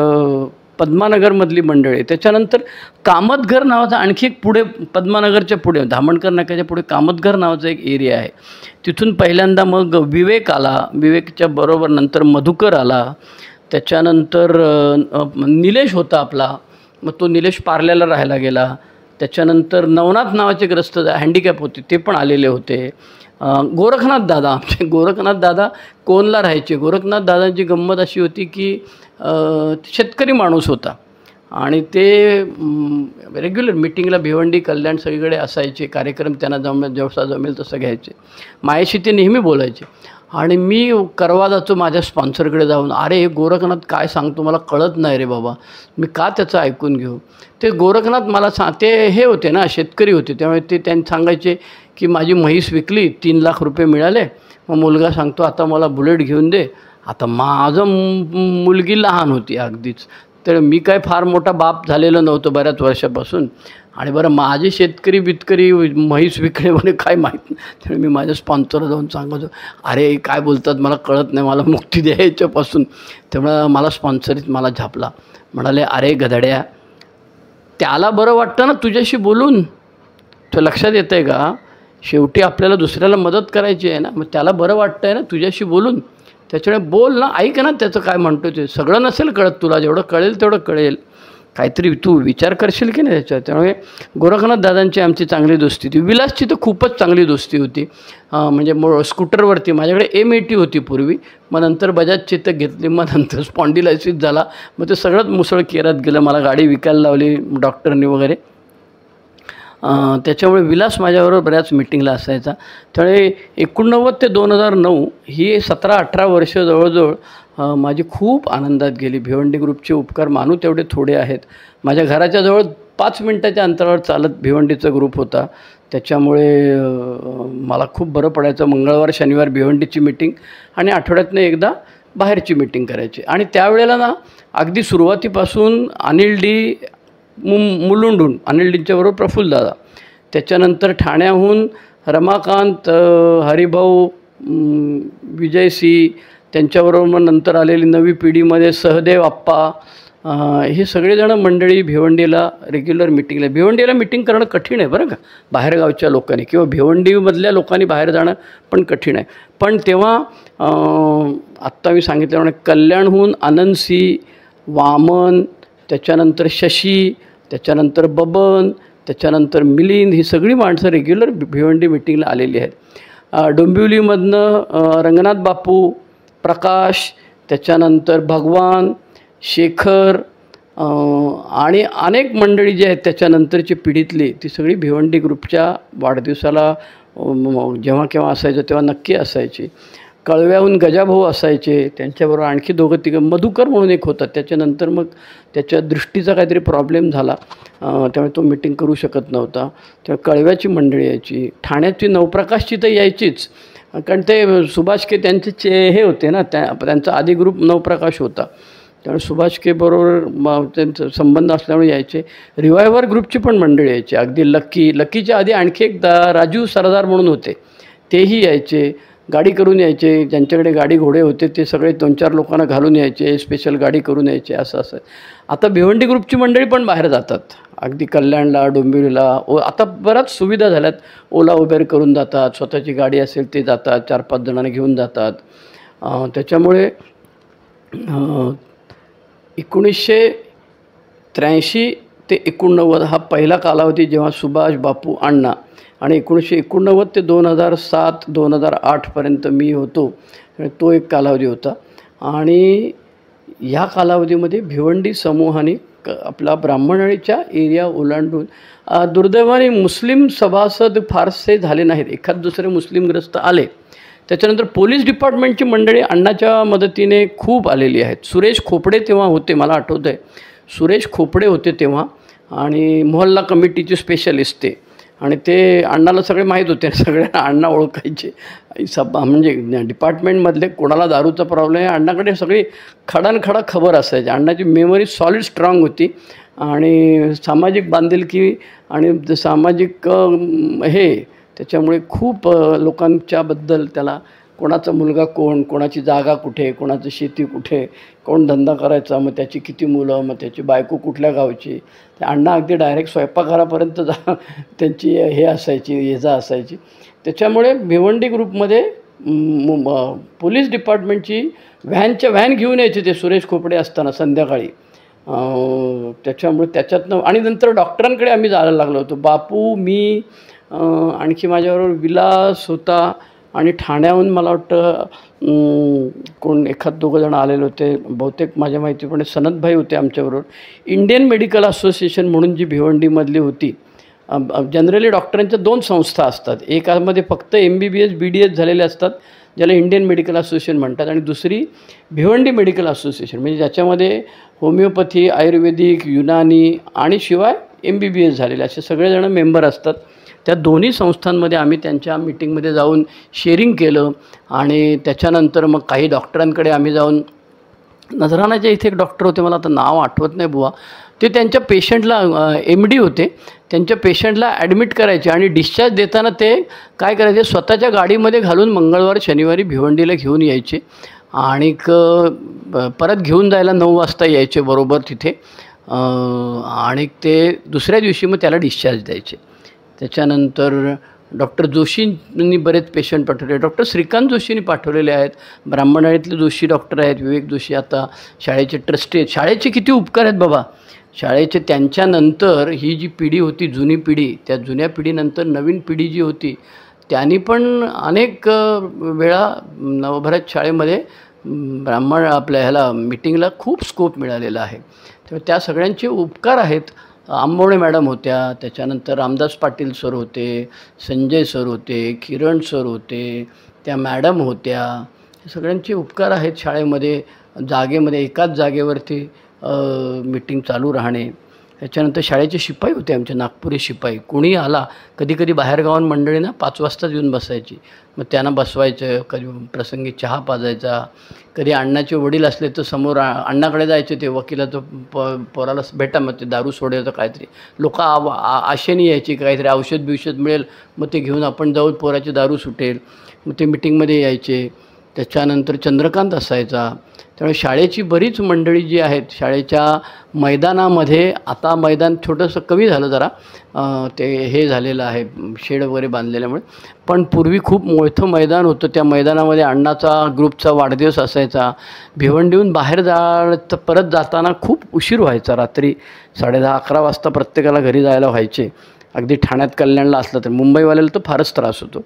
पद्मानगरमधली मंडळी. त्याच्यानंतर कामतघर नावाचा आणखी एक पुढे, पद्मानगरच्या पुढे, धामणकर नाक्याच्या पुढे कामतघर नावाचा एक एरिया आहे. तिथून पहिल्यांदा मग विवेक आला, विवेकच्या बरोबर नंतर मधुकर आला, त्याच्यानंतर निलेश होता आपला, मग तो निलेश पार्ल्याला राहायला गेला. त्याच्यानंतर नवनाथ नावाचे ग्रस्त हँडिकॅप होते ते पण आलेले होते. गोरखनाथ दादा, आमचे गोरखनाथ दादा कोणला राहायचे. गोरखनाथ दादांची गंमत अशी होती की शेतकरी माणूस होता आणि ते रेग्युलर मिटिंगला भिवंडी, कल्याण सगळीकडे असायचे. कार्यक्रम त्यांना जसा जमेल तसं घ्यायचे. माझ्याशी ते नेहमी बोलायचे आणि मी करवा जातो माझ्या स्पॉन्सरकडे जाऊन, अरे हे गोरखनाथ काय सांगतो मला कळत नाही रे बाबा, मी का त्याचं ऐकून घेऊ. ते गोरखनाथ मला ते हे होते ना, शेतकरी होते, त्यामुळे ते त्यांनी सांगायचे की माझी म्हैस विकली, 3 लाख रुपये मिळाले. मग मुलगा सांगतो आता मला बुलेट घेऊन दे. आता माझं मुलगी लहान होती अगदीच, तर मी काय फार मोठा बाप झालेलं नव्हतो बऱ्याच वर्षापासून. आणि बरं माझे शेतकरी म्हैस विकणे म्हणे काय माहीत नाही. तर मी माझ्या स्पॉन्सरला जाऊन सांगायचो, अरे काय बोलतात मला कळत नाही, मला मुक्ती द्या याच्यापासून. त्यामुळं मला स्पॉन्सरीत मला झापला. म्हणाले अरे गधड्या, त्याला बरं वाटतं ना तुझ्याशी बोलून, तो लक्षात येतं आहे का, शेवटी आपल्याला दुसऱ्याला मदत करायची आहे ना, मग त्याला बरं वाटतं आहे ना तुझ्याशी बोलून, त्याच्यामुळे बोल ना, ऐक ना त्याचं काय म्हणतो ते. सगळं नसेल कळत तुला, जेवढं कळेल तेवढं कळेल, काहीतरी तू विचार करशील की नाही त्याच्यावर. त्यामुळे गोरखनाथ दादांची आमची चांगली दोस्ती होती. विलासची तर खूपच चांगली दोस्ती होती. म्हणजे स्कूटरवरती माझ्याकडे M80 होती पूर्वी, मग नंतर बजाजची तर घेतली, मग नंतर स्पॉन्डिलायसिस झाला, मग ते सगळंच मुसळ केरात गेलं. मला गाडी विकायला लावली डॉक्टरनी वगैरे. त्याच्यामुळे विलास माझ्याबरोबर बऱ्याच मिटिंगला असायचा. त्यामुळे 1989 ते 2009 ही 17-18 वर्ष जवळजवळ माझी खूप आनंदात गेली. भिवंडी ग्रुपचे उपकार मानू तेवढे थोडे आहेत. माझ्या घराच्या जवळ 5 मिनटाच्या अंतरावर चालत भिवंडीचा ग्रुप होता. त्याच्यामुळे मला खूप बरं पडायचं. मंगळवार शनिवार भिवंडीची मिटिंग आणि आठवड्यातनं एकदा बाहेरची मिटिंग करायची. आणि त्यावेळेला ना अगदी सुरुवातीपासून अनिल डी मुलुंडून, अनिल डींच्याबरोबर प्रफुल्लदादा, त्याच्यानंतर ठाण्याहून रमाकांत, हरिभाऊ, विजयसी, त्यांच्याबरोबर मग नंतर आलेली नवी पिढीमध्ये सहदेव आप्पा, हे सगळेजणं मंडळी भिवंडीला रेग्युलर मिटिंगला. भिवंडीला मिटिंग करणं कठीण आहे बरं का, बाहेरगावच्या लोकांनी किंवा भिवंडीमधल्या लोकांनी बाहेर जाणं पण कठीण आहे. पण तेव्हा आत्ता मी सांगितल्याप्रमाणे कल्याणहून आनंदसी, वामन, त्याच्यानंतर शशी, त्याच्यानंतर बबन, त्याच्यानंतर मिलिंद, ही सगळी माणसं रेग्युलर भिवंडी मिटिंगला आलेली आहेत. डोंबिवलीमधनं रंगनाथ बापू, प्रकाश, त्याच्यानंतर भगवान, शेखर आणि अनेक मंडळी जी आहेत त्याच्यानंतरची पिढीतली, ती सगळी भिवंडी ग्रुपच्या वाढदिवसाला जेव्हा केव्हा असायचं तेव्हा नक्की असायची. कळव्याहून गजाभाऊ असायचे, त्यांच्याबरोबर आणखी 2-3 मधुकर म्हणून एक होता. त्याच्यानंतर मग त्याच्या दृष्टीचा काहीतरी प्रॉब्लेम झाला, त्यामुळे तो मिटिंग करू शकत नव्हता. तेव्हा कळव्याची मंडळी यायची. ठाण्याची नवप्रकाशची तर यायचीच, कारण ते सुभाष के त्यांचे हे होते ना, त्यांचा आधी ग्रुप नवप्रकाश होता, त्यामुळे सुभाष के बरोबर त्यांचा संबंध असल्यामुळे यायचे. रिवायव्हर ग्रुपची पण मंडळी यायची. अगदी लकीच्या आधी आणखी एक राजू सरदार म्हणून होते, तेही यायचे. गाडी करून यायचे, ज्यांच्याकडे गाडी घोडे होते ते सगळे 2-4 लोकांना घालून यायचे, स्पेशल गाडी करून यायचे, असं. आता भिवंडी ग्रुपची मंडळी पण बाहेर जातात, अगदी कल्याणला, डोंबिवलीला. आता बऱ्याच सुविधा झाल्यात, ओला उबेर करून जातात, स्वतःची गाडी असेल ते जातात, 4-5 जणांना घेऊन जातात. त्याच्यामुळे 1983 ते 89 हा पहिला कालावधी जेव्हा सुभाष बापू अण्णा, आणि 1989 ते 2007-2008पर्यंत मी होतो, तो एक कालावधी होता. आणि ह्या कालावधीमध्ये भिवंडी समूहाने आपला ब्राह्मणवाडीच्या एरिया ओलांडून, दुर्दैवाने मुस्लिम सभासद फारसे झाले नाहीत, एखाद दुसरे मुस्लिमग्रस्त आले. त्याच्यानंतर पोलीस डिपार्टमेंटची मंडळी अण्णाच्या मदतीने खूप आलेली आहेत. सुरेश खोपडे तेव्हा होते, मला आठवतं आहे, सुरेश खोपडे होते तेव्हा, आणि मोहल्ला कमिटीचे स्पेशलिस्ट ते. आणि ते अण्णाला सगळे माहीत होते, सगळ्यांना अण्णा ओळखायचे. म्हणजे डिपार्टमेंटमधले कोणाला दारूचा प्रॉब्लेम आहे, अण्णाकडे सगळी खडानखडा खबर असायची. अण्णाची मेमरी सॉलिड स्ट्रॉंग होती, आणि सामाजिक बांधिलकी आणि सामाजिक त्याच्यामुळे खूप लोकांच्याबद्दल त्याला, कोणाचा मुलगा कोण, कोणाची जागा कुठे, कोणाचं शेती कुठे, कोण धंदा करायचा, मग त्याची किती मुलं, मग त्याची बायको कुठल्या गावची. ते अण्णा अगदी डायरेक्ट स्वयंपाकघरापर्यंत त्यांची ये-जा असायची. त्याच्यामुळे भिवंडी ग्रुपमध्ये पोलीस डिपार्टमेंटची व्हॅन घेऊन यायचे ते सुरेश खोपडे असताना संध्याकाळी. त्याच्यामुळे त्याच्यातनं, आणि नंतर डॉक्टरांकडे आम्ही जायला लागलो होतो. बापू, मी, आणखी माझ्याबरोबर विलास होता, आणि ठाण्याहून मला वाटतं कोण 1-2 जण आलेले होते, बहुतेक माझ्या माहितीप्रमाणे सनतभाई होते आमच्याबरोबर. इंडियन मेडिकल असोसिएशन म्हणून जी भिवंडीमधली होती, जनरली डॉक्टरांच्या 2 संस्था असतात, एकामध्ये फक्त MBBS BDS झालेले असतात, ज्याला इंडियन मेडिकल असोसिएशन म्हणतात, आणि दुसरी भिवंडी मेडिकल असोसिएशन, म्हणजे ज्याच्यामध्ये होमिओपॅथी, आयुर्वेदिक, युनानी आणि शिवाय MBBS झालेले असे सगळेजण मेंबर असतात. त्या दोन्ही संस्थांमध्ये आम्ही त्यांच्या मीटिंगमध्ये जाऊन शेअरिंग केलं. आणि त्याच्यानंतर मग काही डॉक्टरांकडे आम्ही जाऊन, नजराणाच्या इथे एक डॉक्टर होते, मला आता नाव आठवत नाही बुवा, ते त्यांच्या पेशंटला MD होते, त्यांच्या पेशंटला ॲडमिट करायचे, आणि डिस्चार्ज देताना ते काय करायचे, स्वतःच्या गाडीमध्ये घालून मंगळवार शनिवारी भिवंडीला घेऊन यायचे, आणि परत घेऊन जायला 9 वाजता यायचे बरोबर तिथे, आणि ते दुसऱ्या दिवशी मग त्याला डिस्चार्ज द्यायचे. त्याच्यानंतर डॉक्टर जोशींनी बरेच पेशंट पाठवले, डॉक्टर श्रीकांत जोशींनी पाठवलेले आहेत, ब्राह्मणवाडीतले जोशी डॉक्टर आहेत, विवेक जोशी आता शाळेचे ट्रस्टी आहेत. शाळेचे किती उपकार आहेत बाबा, शाळेचे. त्यांच्यानंतर ही जी पिढी होती, जुनी पिढी, त्या जुन्या पिढीनंतर नवीन पिढी जी होती, त्यांनी पण अनेक वेळा नवभारत शाळेमध्ये ब्राह्मण आपल्या मीटिंगला खूप स्कोप मिळालेला आहे. तर त्या सगळ्यांचे उपकार आहेत. आंबवणे मॅडम होत्या, त्याच्यानंतर रामदास पाटील सर होते, संजय सर होते, किरण सर होते, त्या मॅडम होत्या. हे सगळ्यांचे उपकार आहेत शाळेमध्ये, जागेमध्ये, एकाच जागेवरती मीटिंग चालू राहणे. त्याच्यानंतर शाळेचे शिपाई होते आमचे, नागपुरी शिपाई. कोणी आला, कधी बाहेरगावान मंडळींना 5 वाजताच येऊन बसायची, मग त्यांना बसवायचं, कधी प्रसंगी चहा पाजायचा. कधी अण्णाचे वडील असले तर समोर अण्णाकडे जायचे, ते वकिलाचं पोराला भेटा, मग ते दारू सोडायचं काहीतरी. लोक आशेने यायची, काहीतरी औषध मिळेल, मग ते घेऊन आपण जाऊ, पोराची दारू सुटेल, मग ते मिटिंगमध्ये यायचे. त्याच्यानंतर चंद्रकांत असायचा. त्यामुळे शाळेची बरीच मंडळी जी आहेत, शाळेच्या मैदानामध्ये, आता मैदान छोटंसं कमी झालं जरा, ते हे झालेलं आहे शेड वगैरे बांधलेल्यामुळे, पण पूर्वी खूप मोठं मैदान होतं. त्या मैदानामध्ये अण्णाचा ग्रुपचा वाढदिवस असायचा. भिवंडीहून बाहेर परत जाताना खूप उशीर व्हायचा, रात्री 10:30-11 वाजता प्रत्येकाला घरी जायला व्हायचे. अगदी ठाण्यात कल्याणला असलं तर, मुंबईवाल्याला तर फारच त्रास होतो.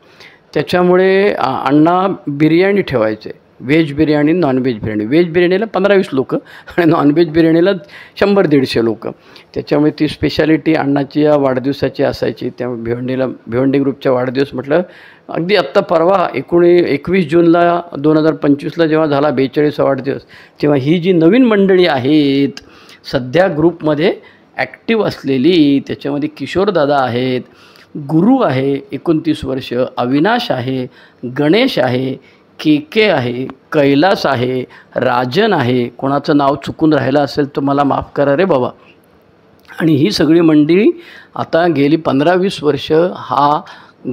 त्याच्यामुळे अण्णा बिर्याणी ठेवायचे, veg biryani, non veg biryani. Veg बिर्याणीला 15-20 लोकं, आणि नॉनव्हेज बिर्याणीला 100-150 लोकं. त्याच्यामुळे ती स्पेशालिटी अण्णाची या वाढदिवसाची असायची. त्यामुळे भिवंडी ग्रुपचा वाढदिवस म्हटलं, अगदी आत्ता परवा 21 जूनला 2025ला जेव्हा झाला 42वा वाढदिवस, तेव्हा ही जी नवीन मंडळी आहेत सध्या ग्रुपमध्ये ॲक्टिव्ह असलेली, त्याच्यामध्ये किशोरदादा आहेत, गुरु आहे 29 वर्ष, अविनाश आहे, गणेश आहे, KK आहे, कैलास आहे, राजन आहे. कोणाचं नाव चुकून राहिलं असेल तर मला माफ करा रे बाबा. आणि ही सगळी मंडळी आता गेली 15-20 वर्ष हा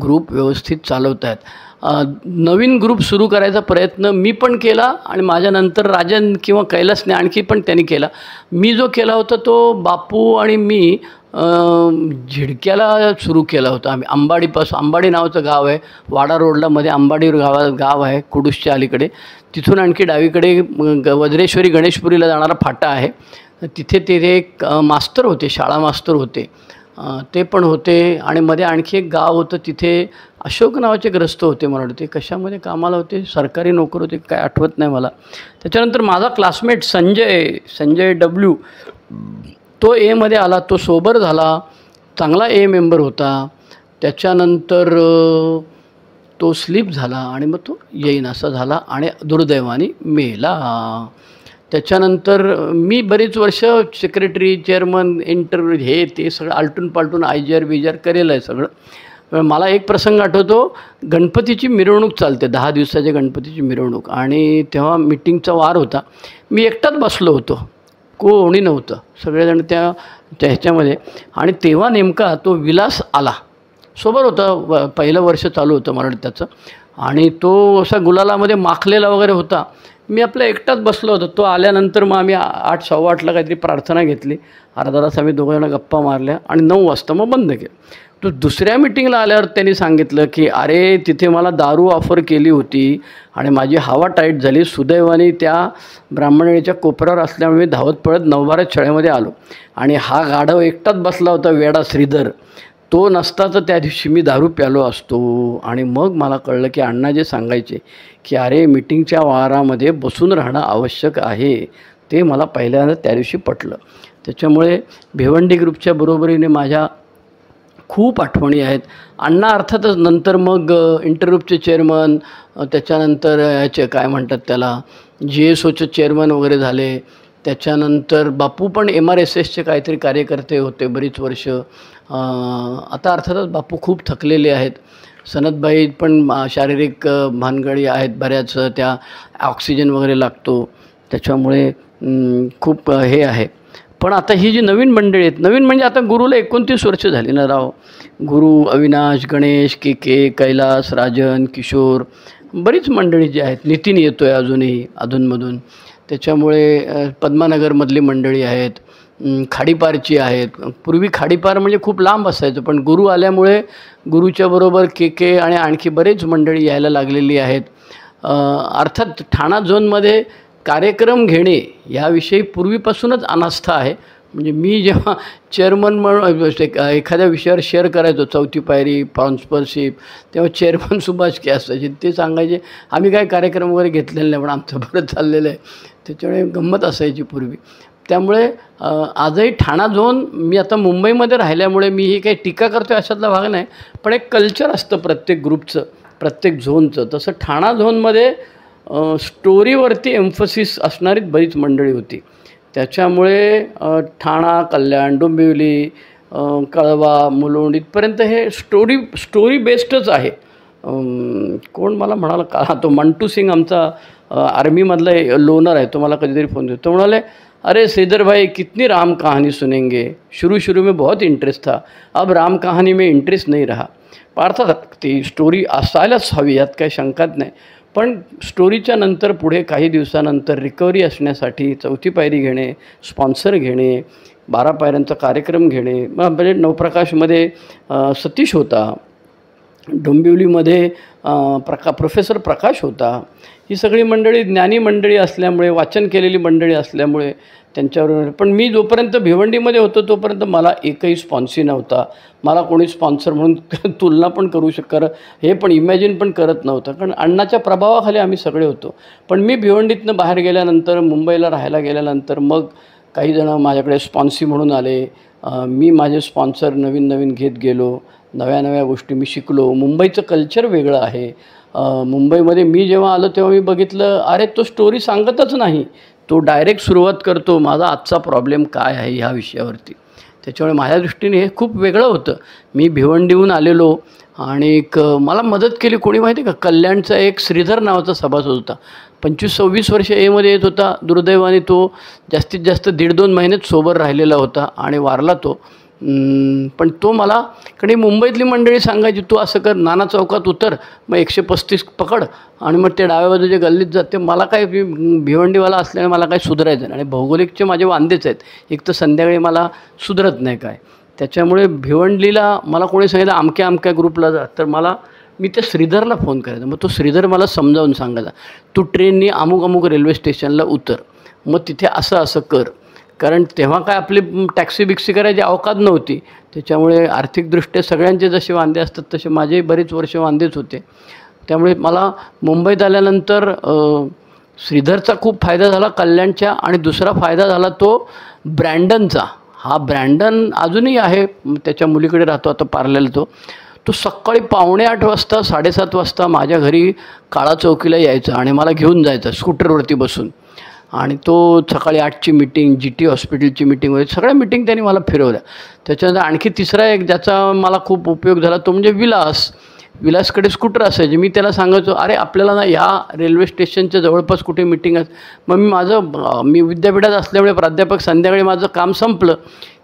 ग्रुप व्यवस्थित चालवत आहेत. नवीन ग्रुप सुरू करायचा प्रयत्न मी पण केला आणि माझ्यानंतर राजन किंवा कैलासने आणखी पण त्यांनी केला. मी जो केला होता तो बापू आणि मी झिडक्याला सुरू केला होता आम्ही. अंबाडी नावाचं गाव आहे, वाडा रोडला मध्ये अंबाडी गाव आहे कुडूसच्या अलीकडे. तिथून आणखी डावीकडे वज्रेश्वरी गणेशपुरीला जाणारा फाटा आहे. तिथे एक मास्तर होते, शाळा मास्तर होते, ते पण होते. आणि मध्ये आणखी एक गाव होतं, तिथे अशोक नावाचे ग्रस्त होते. मला वाटते कशामध्ये कामाला होते, सरकारी नोकर होते, काय आठवत नाही मला. त्याच्यानंतर माझा क्लासमेट संजय डब्ल्यू, तो एमध्ये आला, तो सोबर झाला, चांगला मेंबर होता. त्याच्यानंतर तो स्लीप झाला आणि मग तो येईन असा झाला आणि दुर्दैवाने मेला. त्याच्यानंतर मी बरीच वर्ष सेक्रेटरी, चेअरमन, हे ते सगळं आलटून पालटून IGR करेल आहे सगळं. मला एक प्रसंग आठवतो, गणपतीची मिरवणूक चालते, 10 दिवसाची गणपतीची मिरवणूक, आणि तेव्हा मीटिंगचा वार होता. मी एकटाच बसलो होतो, कोणी नव्हतं, सगळेजण ह्याच्यामध्ये. आणि तेव्हा नेमका तो विलास आला, सोबत होता, पहिलं वर्ष चालू होतं मला त्याचं, आणि तो असा गुलालामध्ये माखलेला वगैरे होता. मी आपला एकटाच बसलो होतो. तो आल्यानंतर मग आम्ही 8, 8:15 काहीतरी प्रार्थना घेतली, अर्धा तास आम्ही दोघंजणं गप्पा मारल्या आणि 9 वाजता मग बंद केलं. तो दुसऱ्या मिटिंगला आल्यावर त्यांनी सांगितलं की अरे तिथे मला दारू ऑफर केली होती आणि माझी हवा टाईट झाली. सुदैवाने त्या ब्राह्मणेच्या कोपऱ्यावर असल्यामुळे मी धावत पळत 9-12 शाळेमध्ये आलो आणि हा गाढव एकटाच बसला होता, वेडा श्रीधर. तो नसता तर त्या दिवशी मी दारू प्यालो असतो. आणि मग मला कळलं की अण्णा जे सांगायचे की अरे मीटिंगच्या वारामध्ये बसून राहणं आवश्यक आहे, ते मला पहिल्यांदा त्या दिवशी पटलं. त्याच्यामुळे भिवंडी ग्रुपच्या बरोबरीने माझ्या खूप आठवणी आहेत. अण्णा अर्थातच नंतर मग इंटरग्रुपचे चेअरमन, त्याच्यानंतर याचे काय म्हणतात त्याला GSOचे चेअरमन वगैरे झाले. त्याच्यानंतर बापू पण MRSSचे काहीतरी कार्यकर्ते होते बरीच वर्ष. आता अर्थातच बापू खूप थकलेले आहेत. सनतबाई पण शारीरिक भानगडी आहेत बऱ्याच, त्या ऑक्सिजन वगैरे लागतो, त्याच्यामुळे खूप हे आहे. पण आता ही जी नवीन मंडळी आहेत, नवीन म्हणजे आता गुरुला 29 वर्ष झाली ना राव. गुरु, अविनाश, गणेश, KK, कैलास, राजन, किशोर, बरीच मंडळी जी आहेत. नितीन येतो आहे अजूनही अधूनमधून. त्याच्यामुळे पद्मानगरमधली मंडळी आहेत, खाडीपारची आहेत. पूर्वी खाडीपार म्हणजे खूप लांब असायचं, पण गुरु आल्यामुळे गुरुच्याबरोबर KK आणि आणखी बरेच मंडळी यायला लागलेली आहेत. अर्थात ठाणा झोनमध्ये कार्यक्रम घेणे याविषयी पूर्वीपासूनच अनास्था आहे. म्हणजे मी जेव्हा चेअरमन म्हणून एखाद्या विषयावर शेअर करायचो, 4थी पायरी, स्पॉन्सरशिप, तेव्हा चेअरमन सुभाष के असायचे. ते सांगायचे आम्ही काय कार्यक्रम वगैरे घेतलेले नाही, पण आमचं बरं चाललेलं आहे. त्याच्यामुळे गंमत असायची पूर्वी. त्यामुळे आजही ठाणा झोन, मी आता मुंबईमध्ये राहिल्यामुळे मी ही काही टीका करतो अशातला भाग नाही, पण एक कल्चर असतं प्रत्येक ग्रुपचं, प्रत्येक झोनचं. तसं ठाणा झोनमध्ये स्टोरीवरती एम्फसिस असणारी बरीच मंडळी होती. त्याच्यामुळे ठाणा, कल्याण, डोंबिवली, कळवा, मुलुंड इथपर्यंत हे स्टोरी बेस्डच आहे. कोण मला म्हणाला का, तो मंटू सिंग आमचा आर्मीमधला लोनर आहे, तो मला कधीतरी फोन देतो. तो म्हणाले अरे श्रीधर भाई कितनी राम कहानी सुनेंगे, शुरू में बहुत इंटरेस्ट था, अब राम कहानी में इंटरेस्ट नहीं रहा. अर्थात ती स्टोरी असायलाच हवी, यात काही शंकाच नाही. पण स्टोरीच्या नंतर पुढे काही दिवसानंतर रिकव्हरी असण्यासाठी 4थी पायरी घेणे, स्पॉन्सर घेणे, 12 पायऱ्यांचा कार्यक्रम घेणे. म्हणजे नवप्रकाशमध्ये सतीश होता, डोंबिवलीमध्ये प्रोफेसर प्रकाश होता. ही सगळी मंडळी ज्ञानी मंडळी असल्यामुळे, वाचन केलेली मंडळी असल्यामुळे त्यांच्यावर. पण मी जोपर्यंत भिवंडीमध्ये होतो तोपर्यंत मला एकही स्पॉन्सी नव्हता. मला कोणी स्पॉन्सर म्हणून तुलना पण करू हे पण इमॅजिन पण करत नव्हतं, कारण अण्णाच्या प्रभावाखाली आम्ही सगळे होतो. पण मी भिवंडीतनं बाहेर गेल्यानंतर, मुंबईला राहायला गेल्यानंतर मग काही जण माझ्याकडे स्पॉन्सी म्हणून आले. मी माझे स्पॉन्सर नवीन घेत गेलो, नव्या गोष्टी मी शिकलो. मुंबईचं कल्चर वेगळं आहे. मुंबईमध्ये मी जेव्हा आलो तेव्हा मी बघितलं अरे तो स्टोरी सांगतच नाही, तो डायरेक्ट सुरुवात करतो माझा आजचा प्रॉब्लेम काय आहे ह्या विषयावरती. त्याच्यामुळे माझ्या दृष्टीने हे खूप वेगळं होतं. मी भिवंडीहून आलेलो आणि मला मदत केली कोणी माहिती का, कल्याणचा एक श्रीधर नावाचा सभासद होता. 25-26 वर्ष मध्ये येत होता. दुर्दैवाने तो जास्तीत जास्त 1.5-2 महिनेच सोबर राहिलेला होता आणि वारला तो. पण तो मला कारण मुंबईतली मंडळी सांगायची तू असं कर, नाना चौकात उतर, मग 135 पकड आणि मग ते डाव्या बाजूच्या गल्लीत जाते. मला काय भिवंडीवाला असल्याने मला काय सुधारायचं नाही आणि भौगोलिकचे माझे वांदेच आहेत. एक तर संध्याकाळी मला सुधरत नाही काय, त्याच्यामुळे भिवंडीला मला कोणी सांगितलं अमक्या अमक्या ग्रुपला जा, तर मी त्या श्रीधरला फोन करायचा. मग तो श्रीधर मला समजावून सांगायचा तू ट्रेननी अमुक अमुक रेल्वे स्टेशनला उतर, मग तिथे असं असं कर. कारण तेव्हा काय आपली टॅक्सी बिक्सी करायची अवकात नव्हती, त्याच्यामुळे आर्थिकदृष्ट्या सगळ्यांचे जसे वांदे असतात तसे माझेही बरेच वर्ष वांदेच होते. त्यामुळे मला मुंबईत आल्यानंतर श्रीधरचा खूप फायदा झाला कल्याणच्या, आणि दुसरा फायदा झाला तो ब्रँडनचा. हा ब्रँडन अजूनही आहे, त्याच्या मुलीकडे राहतो आता पार्ल्याला. तो सकाळी 7:45 वाजता 7:30 वाजता माझ्या घरी काळा चौकीला यायचा आणि मला घेऊन जायचा स्कूटरवरती बसून. आणि तो सकाळी 8ची मीटिंग, GT हॉस्पिटलची मीटिंग वगैरे सगळ्या मीटिंग त्यांनी मला फिरवल्या. त्याच्यानंतर आणखी तिसरा एक ज्याचा मला खूप उपयोग झाला तो म्हणजे विलासकडे स्कूटर असायचे. मी त्याला सांगायचो अरे आपल्याला ना ह्या रेल्वे स्टेशनच्या जवळपास कुठे मीटिंग आहे. मग मी विद्यापीठात असल्यामुळे प्राध्यापक संध्याकाळी माझं काम संपलं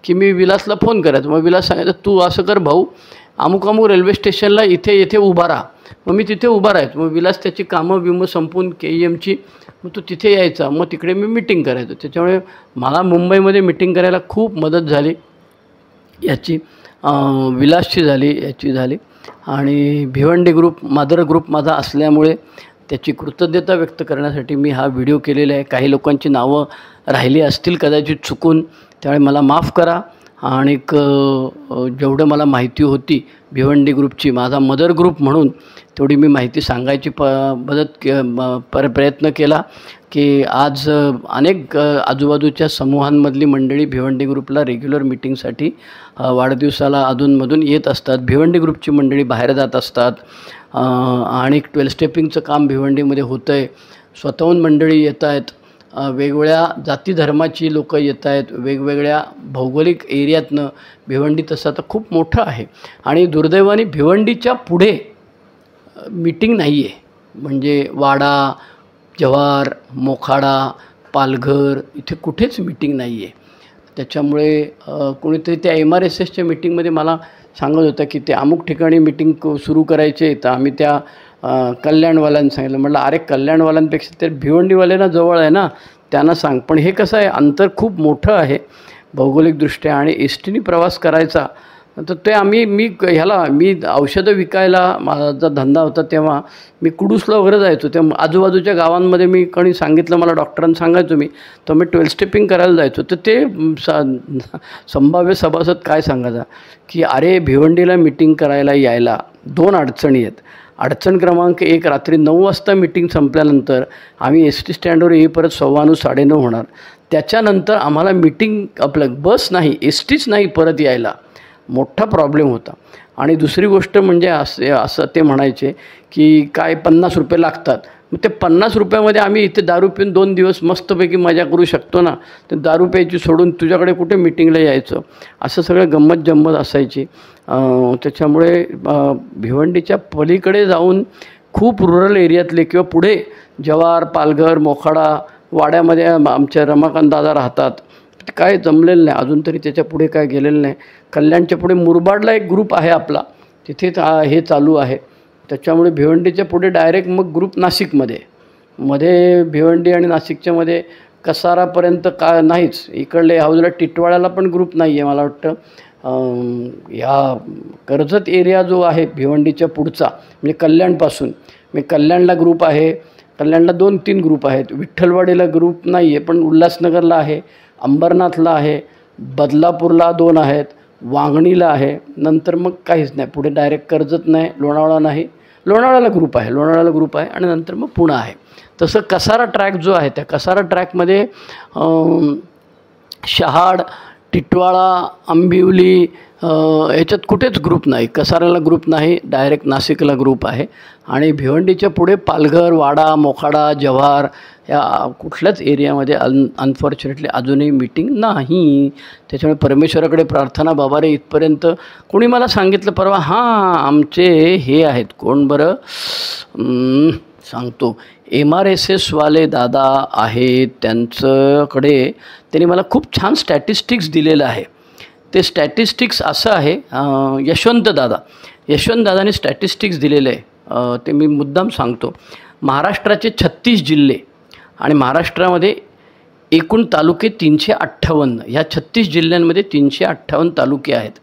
की मी विलासला फोन करायचो. मग विलास सांगायचं तू असं कर भाऊ, अमुक अमुक रेल्वे स्टेशनला इथे उभा राहा. मग मी तिथे उभा राहायचो. मग विलास त्याची कामं संपून KEMची मग तो तिथे यायचा. मग तिकडे मी मीटिंग करायचो. त्याच्यामुळे मला मुंबईमध्ये मीटिंग करायला खूप मदत झाली. याची विलासची झाली, याची झाली. आणि भिवंडी ग्रुप मदर ग्रुप माझा असल्यामुळे त्याची कृतज्ञता व्यक्त करण्यासाठी मी हा व्हिडिओ केलेला आहे. काही लोकांची नावं राहिली असतील कदाचित चुकून, त्यामुळे मला माफ करा. आणि जेवढं मला माहिती होती भिवंडी ग्रुपची माझा मदर ग्रुप म्हणून तेवढी मी माहिती सांगायची प्रयत्न केला. की आज अनेक आजूबाजूच्या समूहांमधली मंडळी भिवंडी ग्रुपला रेग्युलर मीटिंगसाठी वाढदिवसाला अधूनमधून येत असतात. भिवंडी ग्रुपची मंडळी बाहेर जात असतात आणि 12 स्टेपिंगचं काम भिवंडीमध्ये होतं आहे. स्वतःहून मंडळी येत आहेत, वेगवेगळ्या जाती धर्माची लोकं येत आहेत, वेगवेगळ्या भौगोलिक एरियातनं. भिवंडी तसं तर खूप मोठं आहे आणि दुर्दैवाने भिवंडीच्या पुढे मीटिंग नाही आहे. म्हणजे वाडा, जव्हार, मोखाडा, पालघर इथे कुठेच मीटिंग नाही आहे. त्याच्यामुळे कोणीतरी त्या MRSSच्या मीटिंगमध्ये मला सांगत होतं की ते अमुक ठिकाणी मीटिंग सुरू करायचे, तर आम्ही त्या कल्याणवाल्यांना सांगितलं. म्हटलं अरे कल्याणवाल्यांपेक्षा ते भिवंडीवाल्यांना जवळ आहे ना, त्यांना सांग. पण हे कसं आहे, अंतर खूप मोठं आहे भौगोलिकदृष्ट्या आणि STने प्रवास करायचा. तर ते मी औषधं विकायला माझा धंदा होता तेव्हा मी कुडूसला वगैरे जायचो. तेव्हा आजूबाजूच्या गावांमध्ये मी कोणी सांगितलं मला डॉक्टरांना सांगायचो मी, तर मी 12 स्टेपिंग करायला जायचो. तर ते संभाव्य सभासद काय सांगायचा की अरे भिवंडीला मीटिंग करायला यायला 2 अडचणी आहेत. अडचण क्रमांक 1, रात्री 9 वाजता मीटिंग संपल्यानंतर आम्ही ST स्टँडवर येईपर्यंत 9:15 9:30 होणार. त्याच्यानंतर आम्हाला मीटिंग बस नाही, STच नाही परत यायला. मोठा प्रॉब्लेम होता. आणि दुसरी गोष्ट म्हणजे असं ते म्हणायचे की काय 50 रुपये लागतात. मग ते 50 रुपयामध्ये आम्ही इथे दारू पिऊन 2 दिवस मस्तपैकी मजा करू शकतो ना, तर दारू प्यायची सोडून तुझ्याकडे कुठे मीटिंगला यायचं, असं सगळं गंमत जम्मत असायची. त्याच्यामुळे भिवंडीच्या पलीकडे जाऊन खूप रुरल एरियातले किंवा पुढे जव्हार, पालघर, मोखाडा, वाड्यामध्ये आमच्या रमाकांत दादा राहतात. काय जमलेलं नाही अजून तरी, त्याच्या पुढे काय गेलेलं नाही. कल्याणच्या पुढे मुरबाडला एक ग्रुप आहे आपला, तिथे हे चालू आहे. त्याच्यामुळे भिवंडीच्या पुढे डायरेक्ट मग ग्रुप नाशिकमध्ये भिवंडी आणि नाशिकच्या मध्ये कसारापर्यंत का नाहीच. इकडले हाऊसला टिटवाळ्याला पण ग्रुप नाही आहे मला वाटतं. ह्या कर्जत एरिया जो आहे भिवंडीच्या पुढचा म्हणजे कल्याणपासून, मी कल्याणला ग्रुप आहे. कल्याणला 2-3 ग्रुप आहेत. विठ्ठलवाडीला ग्रुप नाही आहे पण उल्हासनगरला आहे, अंबरनाथला आहे, बदलापूरला 2 आहेत, वांगणीला आहे. नंतर मग काहीच नाही. पुढे डायरेक्ट कर्जत नाही, लोणावळा नाही. लोणावळ्याला ग्रुप आहे आणि नंतर मग पुणे आहे. तसं कसारा ट्रॅक जो आहे त्या कसारा ट्रॅकमध्ये शहाड, टिटवाळा, आंबिवली याच्यात कुठेच ग्रुप नाही. कसाऱ्याला ग्रुप नाही, डायरेक्ट नाशिकला ग्रुप आहे. आणि भिवंडीच्या पुढे पालघर, वाडा, मोखाडा, जव्हार या कुठल्याच एरियामध्ये अनफॉर्च्युनेटली अजूनही मीटिंग नाही. त्याच्यामुळे परमेश्वराकडे प्रार्थना, बाबा रे इथपर्यंत. कोणी मला सांगितलं परवा, आमचे हे आहेत कोण बरं सांगतो, MRSSवाले दादा आहेत, त्यांच्याकडे त्यांनी मला खूप छान स्टॅटिस्टिक्स दिलेलं आहे. ते स्टॅटिस्टिक्स असं आहे, यशवंतदादाने स्टॅटिस्टिक्स दिलेलं आहे, ते मी मुद्दाम सांगतो. महाराष्ट्राचे 36 जिल्हे आणि महाराष्ट्रामध्ये एकूण तालुके 358. ह्या 36 जिल्ह्यांमध्ये 358 तालुके आहेत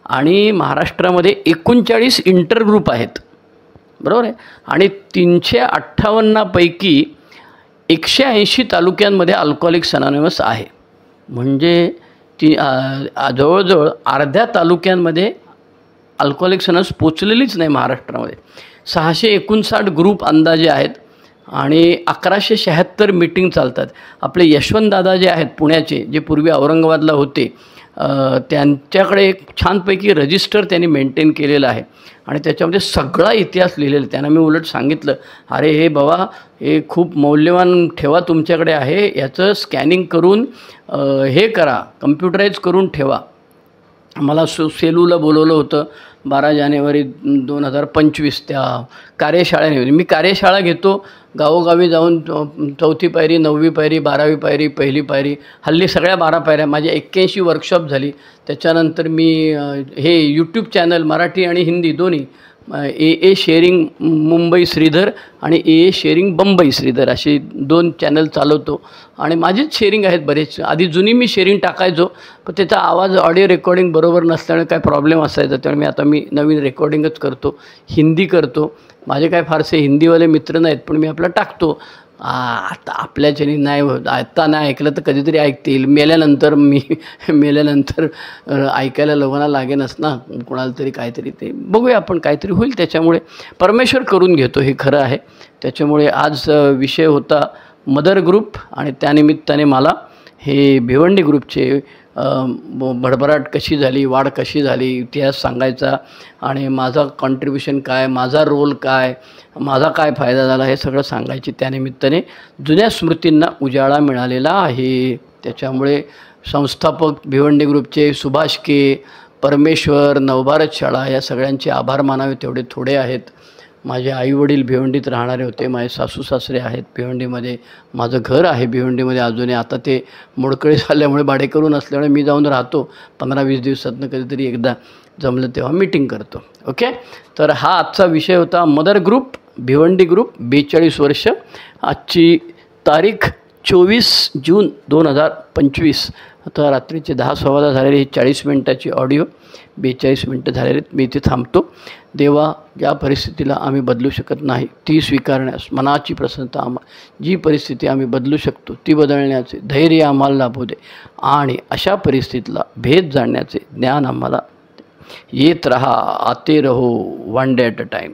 आणि महाराष्ट्रामध्ये 39 इंटरग्रुप आहेत, बरोबर आहे. आणि 358 पैकी 180 तालुक्यांमध्ये अल्कोहोलिक्स अनॉनिमस आहे. म्हणजे जवळजवळ अर्ध्या तालुक्यांमध्ये अल्कोहोलिक्स अनॉनिमस पोचलेलीच नाही महाराष्ट्रामध्ये. 659 ग्रुप अंदाजे आहेत आणि 1176 मीटिंग चालतात. आपले यशवंतदादा जे आहेत पुण्याचे, जे पूर्वी औरंगाबादला होते, त्यांच्याकडे एक छानपैकी रजिस्टर त्यांनी मेंटेन केलेलं आहे आणि त्याच्यामध्ये सगळा इतिहास लिहिलेला. त्यांना मी उलट सांगितलं, अरे हे बाबा, हे खूप मौल्यवान ठेवा तुमच्याकडे आहे, याचं स्कॅनिंग करून हे करा, कम्प्युटराईज करून ठेवा. मला सेलूला बोलवलं होतं 12 जानेवारी 2025 त्या कार्यशाळेने. मी कार्यशाळा घेतो, गावोगावी जाऊन 4थी पायरी, 9वी पायरी, 12वी पायरी, पहिली पायरी, हल्ली सगळ्या 12 पायऱ्या. माझी 81 वर्कशॉप झाली. त्याच्यानंतर मी हे यूट्यूब चॅनल मराठी आणि हिंदी दोन्ही, ए शेअरिंग मुंबई श्रीधर आणि ए शेअरिंग बंबई श्रीधर, असे 2 चॅनल चालवतो आणि माझेच शेअरिंग आहेत बरेच. आधी जुनी मी शेअरिंग टाकायचो, पण त्याचा आवाज ऑडिओ रेकॉर्डिंग बरोबर नसल्यामुळे काय प्रॉब्लेम असायचा, त्यामुळे आता मी नवीन रेकॉर्डिंगच करतो, हिंदी करतो. माझे काय फारसे हिंदीवाले मित्र नाहीत, पण मी आपलं टाकतो. आता आपल्याच्याने नाही, आता नाही ऐकलं तर कधीतरी ऐकतील. मेल्यानंतर ऐकायला लोकांना लागेनच ना, कोणाला तरी काहीतरी. ते बघूया आपण, काहीतरी होईल. त्याच्यामुळे परमेश्वर करून घेतो, हे खरं आहे. त्याच्यामुळे आज विषय होता मदर ग्रुप आणि त्यानिमित्ताने मला हे भिवंडी ग्रुपचे भरभराट कशी झाली, वाढ कशी झाली, इतिहास सांगायचा आणि माझा कॉन्ट्रिब्युशन काय, माझा रोल काय, माझा काय फायदा झाला, हे सगळं सांगायची. त्यानिमित्ताने जुन्या स्मृतींना उजाळा मिळालेला आहे. त्याच्यामुळे संस्थापक भिवंडी ग्रुपचे सुभाष के, परमेश्वर, नवभारत शाळा, या सगळ्यांचे आभार मानावे तेवढे थोडे आहेत. माझे आईवडील भिवंडीत राहणारे होते, माझे सासू सासरे आहेत भिवंडीमध्ये, माझं घर आहे भिवंडीमध्ये अजूनही. आता ते मोडकळी झाल्यामुळे भाडेकरू नसल्यामुळे मी जाऊन राहतो 15-20 दिवसातनं, कधीतरी एकदा जमलं तेव्हा मीटिंग करतो. ओके, तर हा आजचा विषय होता मदर ग्रुप, भिवंडी ग्रुप, 42 वर्ष. आजची तारीख 24 जून 2025. आता रात्रीचे 10:15 झालेले, ही 40 मिनटाची ऑडिओ, 42 मिनटं झालेले. मी इथे थांबतो. देवा, या परिस्थितीला आम्ही बदलू शकत नाही, ती स्वीकारण्यास मनाची प्रसन्नता जी परिस्थिती आम्ही बदलू शकतो ती बदलण्याचे धैर्य आम्हाला लाभू दे आणि अशा परिस्थितीला भेद जाणण्याचे ज्ञान आम्हाला येत रहा. आते रहो, one day at a time.